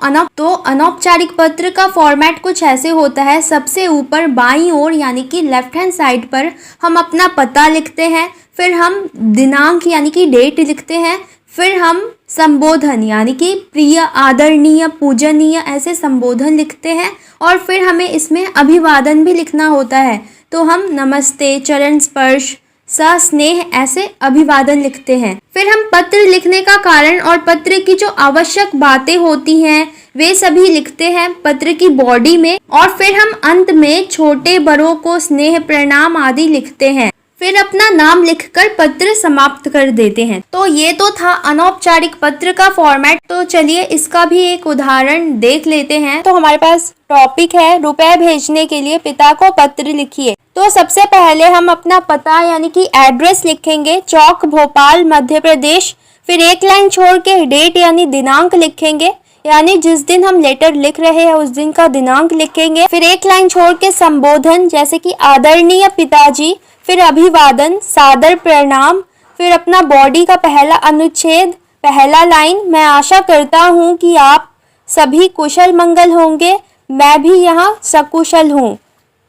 अनौपचारिक पत्र का फॉर्मेट कुछ ऐसे होता है। सबसे ऊपर बाईं ओर यानी कि लेफ्ट हैंड साइड पर हम अपना पता लिखते हैं। फिर हम दिनांक यानी कि डेट लिखते हैं। फिर हम संबोधन यानी कि प्रिय, आदरणीय, पूजनीय ऐसे संबोधन लिखते हैं और फिर हमें इसमें अभिवादन भी लिखना होता है। तो हम नमस्ते, चरण स्पर्श, सस्नेह ऐसे अभिवादन लिखते हैं। फिर हम पत्र लिखने का कारण और पत्र की जो आवश्यक बातें होती हैं वे सभी लिखते हैं पत्र की बॉडी में, और फिर हम अंत में छोटे बड़ों को स्नेह प्रणाम आदि लिखते हैं। फिर अपना नाम लिखकर पत्र समाप्त कर देते हैं। तो ये तो था अनौपचारिक पत्र का फॉर्मेट। तो चलिए इसका भी एक उदाहरण देख लेते हैं। तो हमारे पास टॉपिक है रुपए भेजने के लिए पिता को पत्र लिखिए। तो सबसे पहले हम अपना पता यानी कि एड्रेस लिखेंगे, चौक भोपाल मध्य प्रदेश। फिर एक लाइन छोड़ के डेट यानी दिनांक लिखेंगे, यानी जिस दिन हम लेटर लिख रहे हैं उस दिन का दिनांक लिखेंगे। फिर एक लाइन छोड़ के संबोधन जैसे कि आदरणीय पिताजी, फिर अभिवादन, सादर प्रणाम, फिर अपना बॉडी का पहला अनुच्छेद, पहला लाइन, मैं आशा करता हूँ कि आप सभी कुशल मंगल होंगे, मैं भी यहाँ सकुशल हूँ।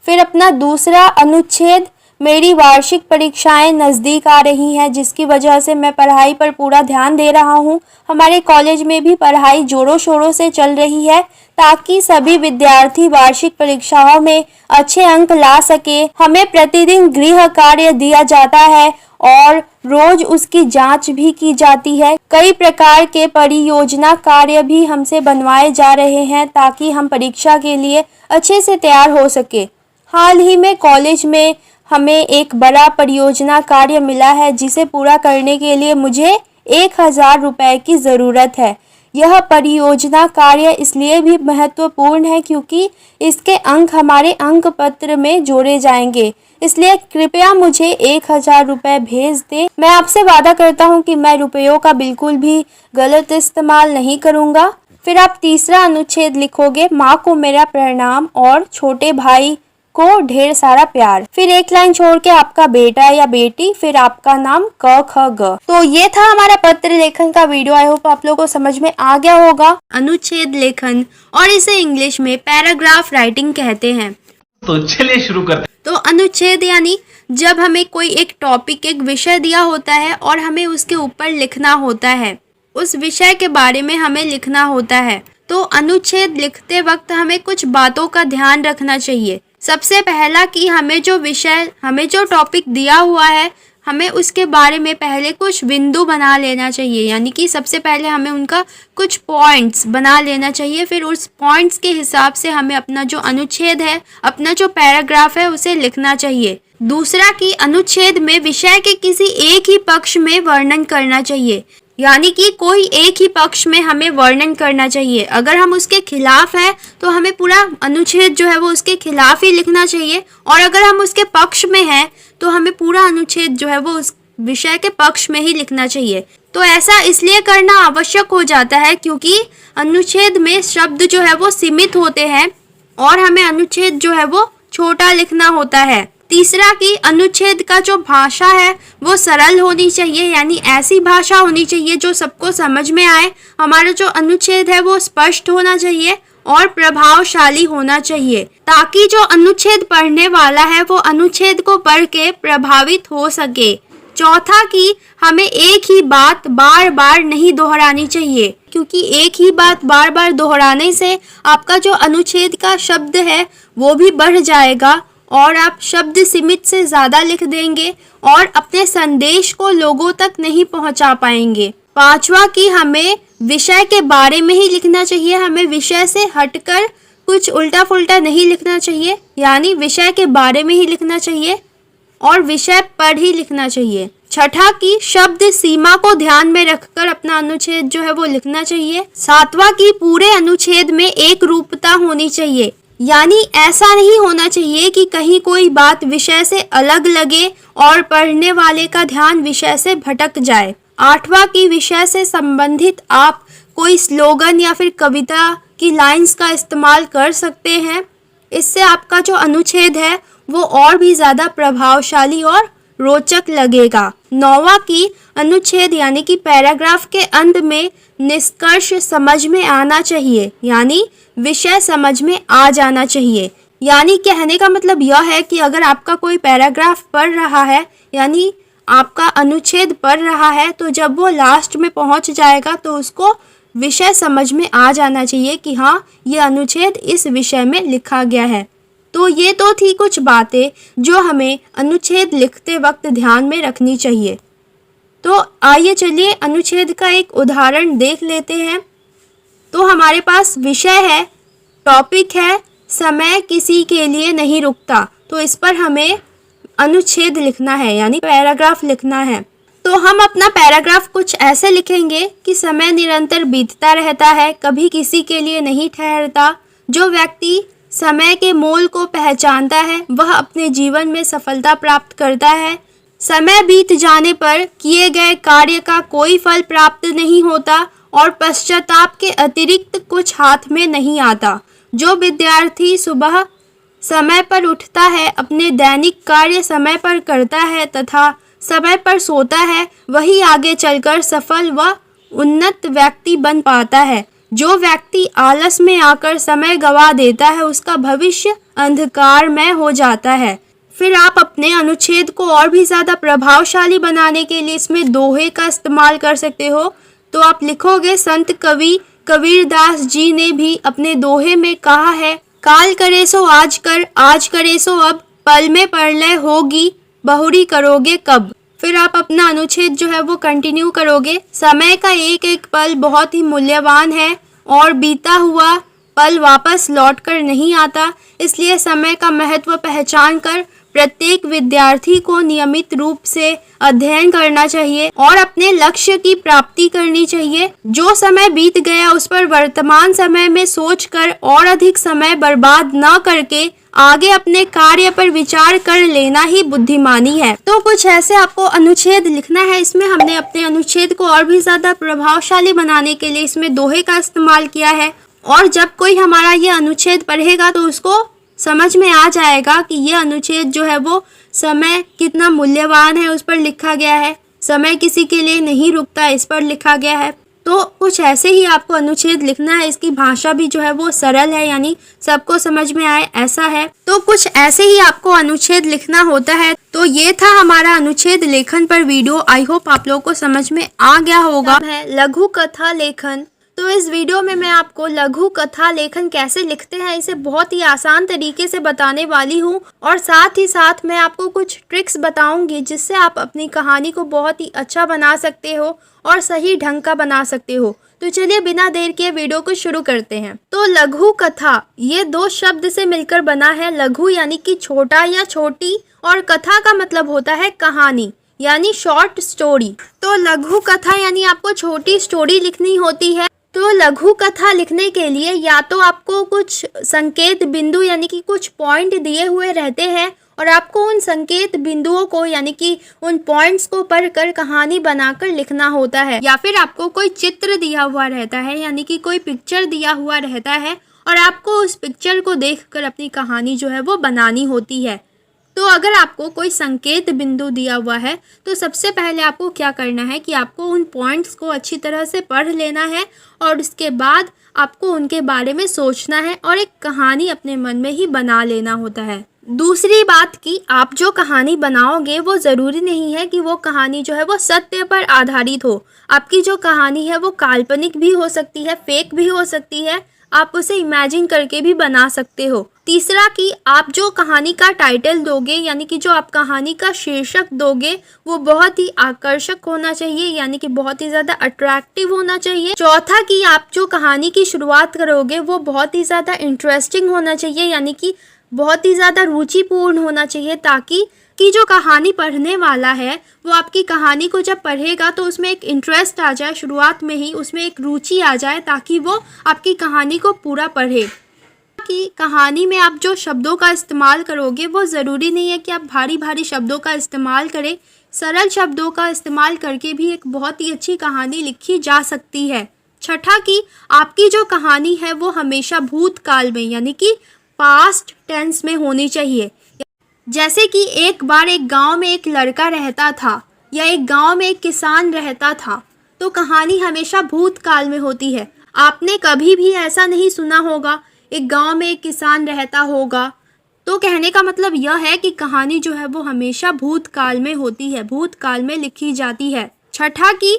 फिर अपना दूसरा अनुच्छेद, मेरी वार्षिक परीक्षाएं नज़दीक आ रही हैं जिसकी वजह से मैं पढ़ाई पर पूरा ध्यान दे रहा हूँ। हमारे कॉलेज में भी पढ़ाई जोरों शोरों से चल रही है ताकि सभी विद्यार्थी वार्षिक परीक्षाओं में अच्छे अंक ला सके। हमें प्रतिदिन गृह कार्य दिया जाता है और रोज उसकी जांच भी की जाती है। कई प्रकार के परियोजना कार्य भी हमसे बनवाए जा रहे हैं ताकि हम परीक्षा के लिए अच्छे से तैयार हो सके। हाल ही में कॉलेज में हमें एक बड़ा परियोजना कार्य मिला है जिसे पूरा करने के लिए मुझे 1000 रुपए की ज़रूरत है। यह परियोजना कार्य इसलिए भी महत्वपूर्ण है क्योंकि इसके अंक हमारे अंक पत्र में जोड़े जाएंगे, इसलिए कृपया मुझे 1000 रुपए भेज दें। मैं आपसे वादा करता हूं कि मैं रुपयों का बिल्कुल भी गलत इस्तेमाल नहीं करूंगा। फिर आप तीसरा अनुच्छेद लिखोगे, माँ को मेरा प्रणाम और छोटे भाई को ढेर सारा प्यार। फिर एक लाइन छोड़ के आपका बेटा या बेटी, फिर आपका नाम क ख ग। तो ये था हमारा पत्र लेखन का वीडियो। आई होप आप लोगों को समझ में आ गया होगा। अनुच्छेद लेखन, और इसे इंग्लिश में पैराग्राफ राइटिंग कहते हैं। तो चलिए शुरू करते हैं। तो अनुच्छेद यानी जब हमें कोई एक टॉपिक, एक विषय दिया होता है और हमें उसके ऊपर लिखना होता है, उस विषय के बारे में हमें लिखना होता है। तो अनुच्छेद लिखते वक्त हमें कुछ बातों का ध्यान रखना चाहिए। सबसे पहला कि हमें जो टॉपिक दिया हुआ है, हमें उसके बारे में पहले कुछ बिंदु बना लेना चाहिए, यानी कि सबसे पहले हमें उनका कुछ पॉइंट्स बना लेना चाहिए। फिर उस पॉइंट्स के हिसाब से हमें अपना जो अनुच्छेद है, अपना जो पैराग्राफ है उसे लिखना चाहिए। दूसरा कि अनुच्छेद में विषय के किसी एक ही पक्ष में वर्णन करना चाहिए, यानी कि कोई एक ही पक्ष में हमें वर्णन करना चाहिए। अगर हम उसके खिलाफ है तो हमें पूरा अनुच्छेद जो है वो उसके खिलाफ ही लिखना चाहिए, और अगर हम उसके पक्ष में हैं तो हमें पूरा अनुच्छेद जो है वो उस विषय के पक्ष में ही लिखना चाहिए। तो ऐसा इसलिए करना आवश्यक हो जाता है क्योंकि अनुच्छेद में शब्द जो है वो सीमित होते हैं और हमें अनुच्छेद जो है वो छोटा लिखना होता है। तीसरा कि अनुच्छेद का जो भाषा है वो सरल होनी चाहिए, यानी ऐसी भाषा होनी चाहिए जो सबको समझ में आए। हमारा जो अनुच्छेद है वो स्पष्ट होना चाहिए और प्रभावशाली होना चाहिए, ताकि जो अनुच्छेद पढ़ने वाला है वो अनुच्छेद को पढ़ के प्रभावित हो सके। चौथा कि हमें एक ही बात बार बार नहीं दोहरानी चाहिए, क्योंकि एक ही बात बार बार दोहराने से आपका जो अनुच्छेद का शब्द है वो भी बढ़ जाएगा और आप शब्द सीमित से ज़्यादा लिख देंगे और अपने संदेश को लोगों तक नहीं पहुंचा पाएंगे। पांचवा कि हमें विषय के बारे में ही लिखना चाहिए, हमें विषय से हटकर कुछ उल्टा फुल्टा नहीं लिखना चाहिए, यानी विषय के बारे में ही लिखना चाहिए और विषय पर ही लिखना चाहिए। छठा कि शब्द सीमा को ध्यान में रखकर अपना अनुच्छेद जो है वो लिखना चाहिए। सातवां कि पूरे अनुच्छेद में एक रूपता होनी चाहिए, यानी ऐसा नहीं होना चाहिए कि कहीं कोई बात विषय से अलग लगे और पढ़ने वाले का ध्यान विषय से भटक जाए। आठवां कि विषय से संबंधित आप कोई स्लोगन या फिर कविता की लाइंस का इस्तेमाल कर सकते हैं, इससे आपका जो अनुच्छेद है वो और भी ज़्यादा प्रभावशाली और रोचक लगेगा। नौवां कि अनुच्छेद यानी कि पैराग्राफ के अंत में निष्कर्ष समझ में आना चाहिए, यानी विषय समझ में आ जाना चाहिए। यानी कहने का मतलब यह है कि अगर आपका कोई पैराग्राफ पढ़ रहा है, यानी आपका अनुच्छेद पढ़ रहा है तो जब वो लास्ट में पहुंच जाएगा तो उसको विषय समझ में आ जाना चाहिए कि हाँ, ये अनुच्छेद इस विषय में लिखा गया है। तो ये तो थी कुछ बातें जो हमें अनुच्छेद लिखते वक्त ध्यान में रखनी चाहिए। तो आइए चलिए अनुच्छेद का एक उदाहरण देख लेते हैं। तो हमारे पास विषय है, टॉपिक है, समय किसी के लिए नहीं रुकता। तो इस पर हमें अनुच्छेद लिखना है यानी पैराग्राफ लिखना है। तो हम अपना पैराग्राफ कुछ ऐसे लिखेंगे कि समय निरंतर बीतता रहता है, कभी किसी के लिए नहीं ठहरता। जो व्यक्ति समय के मोल को पहचानता है वह अपने जीवन में सफलता प्राप्त करता है। समय बीत जाने पर किए गए कार्य का कोई फल प्राप्त नहीं होता और पश्चाताप के अतिरिक्त कुछ हाथ में नहीं आता। जो विद्यार्थी सुबह समय पर उठता है, अपने दैनिक कार्य समय पर करता है तथा समय पर सोता है, वही आगे चलकर सफल व उन्नत व्यक्ति बन पाता है। जो व्यक्ति आलस में आकर समय गंवा देता है उसका भविष्य अंधकारमय हो जाता है। फिर आप अपने अनुच्छेद को और भी ज़्यादा प्रभावशाली बनाने के लिए इसमें दोहे का इस्तेमाल कर सकते हो। तो आप लिखोगे, संत कवि कबीरदास जी ने भी अपने दोहे में कहा है, काल करे सो आज कर, आज करे सो अब, पल में प्रलय होगी, बहुरी करोगे कब। फिर आप अपना अनुच्छेद जो है वो कंटिन्यू करोगे। समय का एक एक पल बहुत ही मूल्यवान है और बीता हुआ पल वापस लौट कर नहीं आता, इसलिए समय का महत्व पहचान कर प्रत्येक विद्यार्थी को नियमित रूप से अध्ययन करना चाहिए और अपने लक्ष्य की प्राप्ति करनी चाहिए। जो समय बीत गया उस पर वर्तमान समय में सोचकर और अधिक समय बर्बाद न करके आगे अपने कार्य पर विचार कर लेना ही बुद्धिमानी है। तो कुछ ऐसे आपको अनुच्छेद लिखना है। इसमें हमने अपने अनुच्छेद को और भी ज्यादा प्रभावशाली बनाने के लिए इसमें दोहे का इस्तेमाल किया है और जब कोई हमारा ये अनुच्छेद पढ़ेगा तो उसको समझ में आ जाएगा कि ये अनुच्छेद जो है वो समय कितना मूल्यवान है उस पर लिखा गया है, समय किसी के लिए नहीं रुकता इस पर लिखा गया है। तो कुछ ऐसे ही आपको अनुच्छेद लिखना है। इसकी भाषा भी जो है वो सरल है यानी सबको समझ में आए ऐसा है। तो कुछ ऐसे ही आपको अनुच्छेद लिखना होता है। तो ये था हमारा अनुच्छेद लेखन पर वीडियो। आई होप आप लोगों को समझ में आ गया होगा। है लघु कथा लेखन। तो इस वीडियो में मैं आपको लघु कथा लेखन कैसे लिखते हैं इसे बहुत ही आसान तरीके से बताने वाली हूँ और साथ ही साथ मैं आपको कुछ ट्रिक्स बताऊंगी जिससे आप अपनी कहानी को बहुत ही अच्छा बना सकते हो और सही ढंग का बना सकते हो। तो चलिए बिना देर के वीडियो को शुरू करते हैं। तो लघु कथा ये दो शब्द से मिलकर बना है। लघु यानी कि छोटा या छोटी और कथा का मतलब होता है कहानी यानी शॉर्ट स्टोरी। तो लघु कथा यानी आपको छोटी स्टोरी लिखनी होती है। तो लघु कथा लिखने के लिए या तो आपको कुछ संकेत बिंदु यानी कि कुछ पॉइंट दिए हुए रहते हैं और आपको उन संकेत बिंदुओं को यानी कि उन पॉइंट्स को पढ़कर कहानी बनाकर लिखना होता है, या फिर आपको कोई चित्र दिया हुआ रहता है यानी कि कोई पिक्चर दिया हुआ रहता है और आपको उस पिक्चर को देखकर अपनी कहानी जो है वो बनानी होती है। तो अगर आपको कोई संकेत बिंदु दिया हुआ है तो सबसे पहले आपको क्या करना है कि आपको उन पॉइंट्स को अच्छी तरह से पढ़ लेना है और उसके बाद आपको उनके बारे में सोचना है और एक कहानी अपने मन में ही बना लेना होता है। दूसरी बात कि आप जो कहानी बनाओगे वो ज़रूरी नहीं है कि वो कहानी जो है वो सत्य पर आधारित हो। आपकी जो कहानी है वो काल्पनिक भी हो सकती है, फेक भी हो सकती है, आप उसे इमेजिन करके भी बना सकते हो। तीसरा कि आप जो कहानी का टाइटल दोगे यानी कि जो आप कहानी का शीर्षक दोगे वो बहुत ही आकर्षक होना चाहिए यानी कि बहुत ही ज़्यादा अट्रैक्टिव होना चाहिए। चौथा कि आप जो कहानी की शुरुआत करोगे वो बहुत ही ज़्यादा इंटरेस्टिंग होना चाहिए यानी कि बहुत ही ज़्यादा रुचिपूर्ण होना चाहिए ताकि जो कहानी पढ़ने वाला है वो आपकी कहानी को जब पढ़ेगा तो उसमें एक इंटरेस्ट आ जाए, शुरुआत में ही उसमें एक रुचि आ जाए ताकि वो आपकी कहानी को पूरा पढ़े। कि कहानी में आप जो शब्दों का इस्तेमाल करोगे वो ज़रूरी नहीं है कि आप भारी भारी शब्दों का इस्तेमाल करें, सरल शब्दों का इस्तेमाल करके भी एक बहुत ही अच्छी कहानी लिखी जा सकती है। छठा कि आपकी जो कहानी है वो हमेशा भूतकाल में यानी कि पास्ट टेंस में होनी चाहिए। जैसे कि एक बार एक गांव में एक लड़का रहता था या एक गांव में एक किसान रहता था, तो कहानी हमेशा भूतकाल में होती है। आपने कभी भी ऐसा नहीं सुना होगा एक गांव में एक किसान रहता होगा, तो कहने का मतलब यह है कि कहानी जो है वो हमेशा भूतकाल में होती है, भूतकाल में लिखी जाती है। छठा कि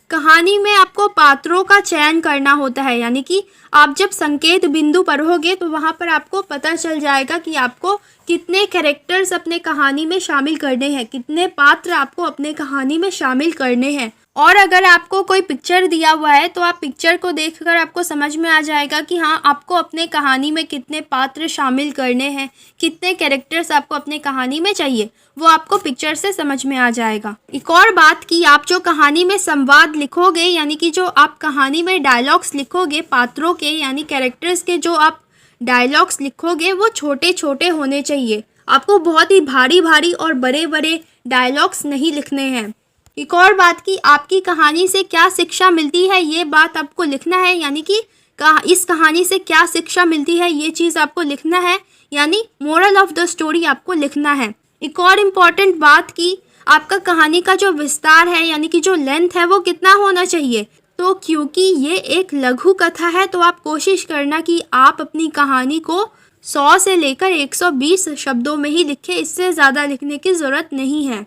कहानी में आपको पात्रों का चयन करना होता है, यानी कि आप जब संकेत बिंदु पढ़ोगे तो वहाँ पर आपको पता चल जाएगा कि आपको कितने कैरेक्टर्स अपने कहानी में शामिल करने हैं, कितने पात्र आपको अपने कहानी में शामिल करने हैं। और अगर आपको कोई पिक्चर दिया हुआ है तो आप पिक्चर को देखकर आपको समझ में आ जाएगा कि हाँ, आपको अपने कहानी में कितने पात्र शामिल करने हैं, कितने कैरेक्टर्स आपको अपने कहानी में चाहिए, वो आपको पिक्चर से समझ में आ जाएगा। एक और बात कि आप जो कहानी में संवाद लिखोगे, यानी कि जो आप कहानी में डायलॉग्स लिखोगे पात्रों के यानी कैरेक्टर्स के, जो आप डायलॉग्स लिखोगे वो छोटे छोटे होने चाहिए। आपको बहुत ही भारी भारी और बड़े बड़े डायलॉग्स नहीं लिखने हैं। एक और बात कि आपकी कहानी से क्या शिक्षा मिलती है ये बात आपको लिखना है, यानी कि इस कहानी से क्या शिक्षा मिलती है ये चीज़ आपको लिखना है, यानी मोरल ऑफ द स्टोरी आपको लिखना है। एक और इम्पॉर्टेंट बात कि आपका कहानी का जो विस्तार है यानी कि जो लेंथ है वो कितना होना चाहिए। तो क्योंकि ये एक लघु कथा है तो आप कोशिश करना कि आप अपनी कहानी को 100 से लेकर 120 शब्दों में ही लिखें, इससे ज़्यादा लिखने की ज़रूरत नहीं है।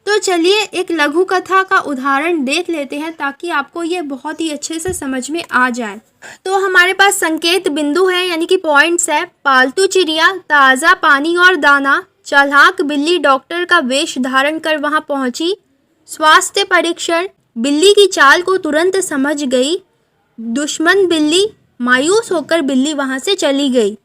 तो चलिए एक लघु कथा का उदाहरण देख लेते हैं ताकि आपको ये बहुत ही अच्छे से समझ में आ जाए। तो हमारे पास संकेत बिंदु है यानी कि पॉइंट्स है। पालतू चिड़िया, ताज़ा पानी और दाना, चालाक बिल्ली डॉक्टर का वेश धारण कर वहां पहुंची, स्वास्थ्य परीक्षण, बिल्ली की चाल को तुरंत समझ गई, दुश्मन बिल्ली, मायूस होकर बिल्ली वहां से चली गई।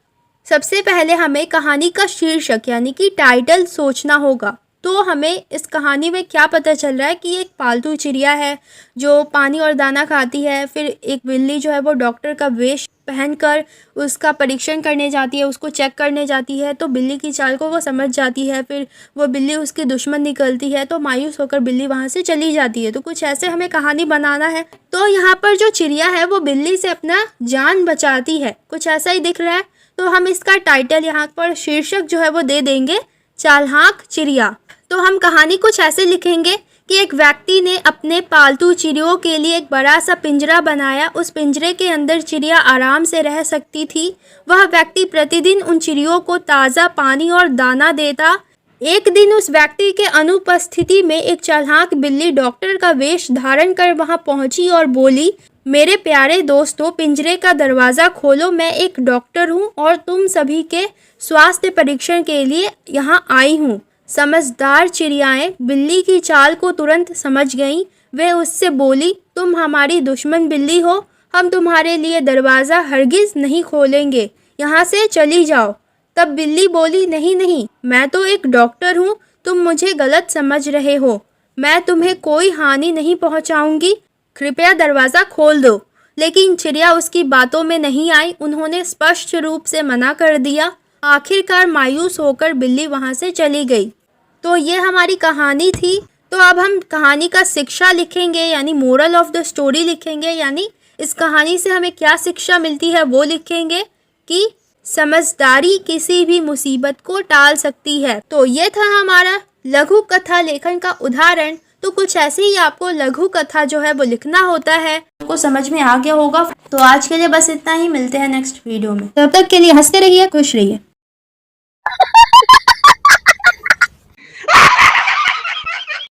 सबसे पहले हमें कहानी का शीर्षक यानी कि टाइटल सोचना होगा। तो हमें इस कहानी में क्या पता चल रहा है कि एक पालतू चिड़िया है जो पानी और दाना खाती है, फिर एक बिल्ली जो है वो डॉक्टर का वेश पहनकर उसका परीक्षण करने जाती है, उसको चेक करने जाती है, तो बिल्ली की चाल को वो समझ जाती है, फिर वो बिल्ली उसकी दुश्मन निकलती है तो मायूस होकर बिल्ली वहाँ से चली जाती है। तो कुछ ऐसे हमें कहानी बनाना है। तो यहाँ पर जो चिड़िया है वो बिल्ली से अपना जान बचाती है, कुछ ऐसा ही दिख रहा है। तो हम इसका टाइटल यहाँ पर शीर्षक जो है वो दे देंगे चालाक चिड़िया। तो हम कहानी कुछ ऐसे लिखेंगे कि एक व्यक्ति ने अपने पालतू चिड़ियों के लिए एक बड़ा सा पिंजरा बनाया। उस पिंजरे के अंदर चिड़िया आराम से रह सकती थी। वह व्यक्ति प्रतिदिन उन चिड़ियों को ताज़ा पानी और दाना देता। एक दिन उस व्यक्ति के अनुपस्थिति में एक चालाक बिल्ली डॉक्टर का वेश धारण कर वहां पहुंची और बोली, मेरे प्यारे दोस्तों, पिंजरे का दरवाज़ा खोलो, मैं एक डॉक्टर हूं और तुम सभी के स्वास्थ्य परीक्षण के लिए यहाँ आई हूँ। समझदार चिड़ियाएं बिल्ली की चाल को तुरंत समझ गईं। वे उससे बोली, तुम हमारी दुश्मन बिल्ली हो, हम तुम्हारे लिए दरवाज़ा हरगिज़ नहीं खोलेंगे, यहाँ से चली जाओ। तब बिल्ली बोली, नहीं नहीं, मैं तो एक डॉक्टर हूँ, तुम मुझे गलत समझ रहे हो, मैं तुम्हें कोई हानि नहीं पहुँचाऊँगी, कृपया दरवाज़ा खोल दो। लेकिन चिड़िया उसकी बातों में नहीं आई, उन्होंने स्पष्ट रूप से मना कर दिया। आखिरकार मायूस होकर बिल्ली वहाँ से चली गई। तो ये हमारी कहानी थी। तो अब हम कहानी का शिक्षा लिखेंगे यानी मोरल ऑफ द स्टोरी लिखेंगे, यानी इस कहानी से हमें क्या शिक्षा मिलती है वो लिखेंगे कि समझदारी किसी भी मुसीबत को टाल सकती है। तो ये था हमारा लघु कथा लेखन का उदाहरण। तो कुछ ऐसे ही आपको लघु कथा जो है वो लिखना होता है। आपको समझ में आ गया होगा। तो आज के लिए बस इतना ही, मिलते हैं नेक्स्ट वीडियो में। तब तक के लिए हंसते रहिए, खुश रहिए।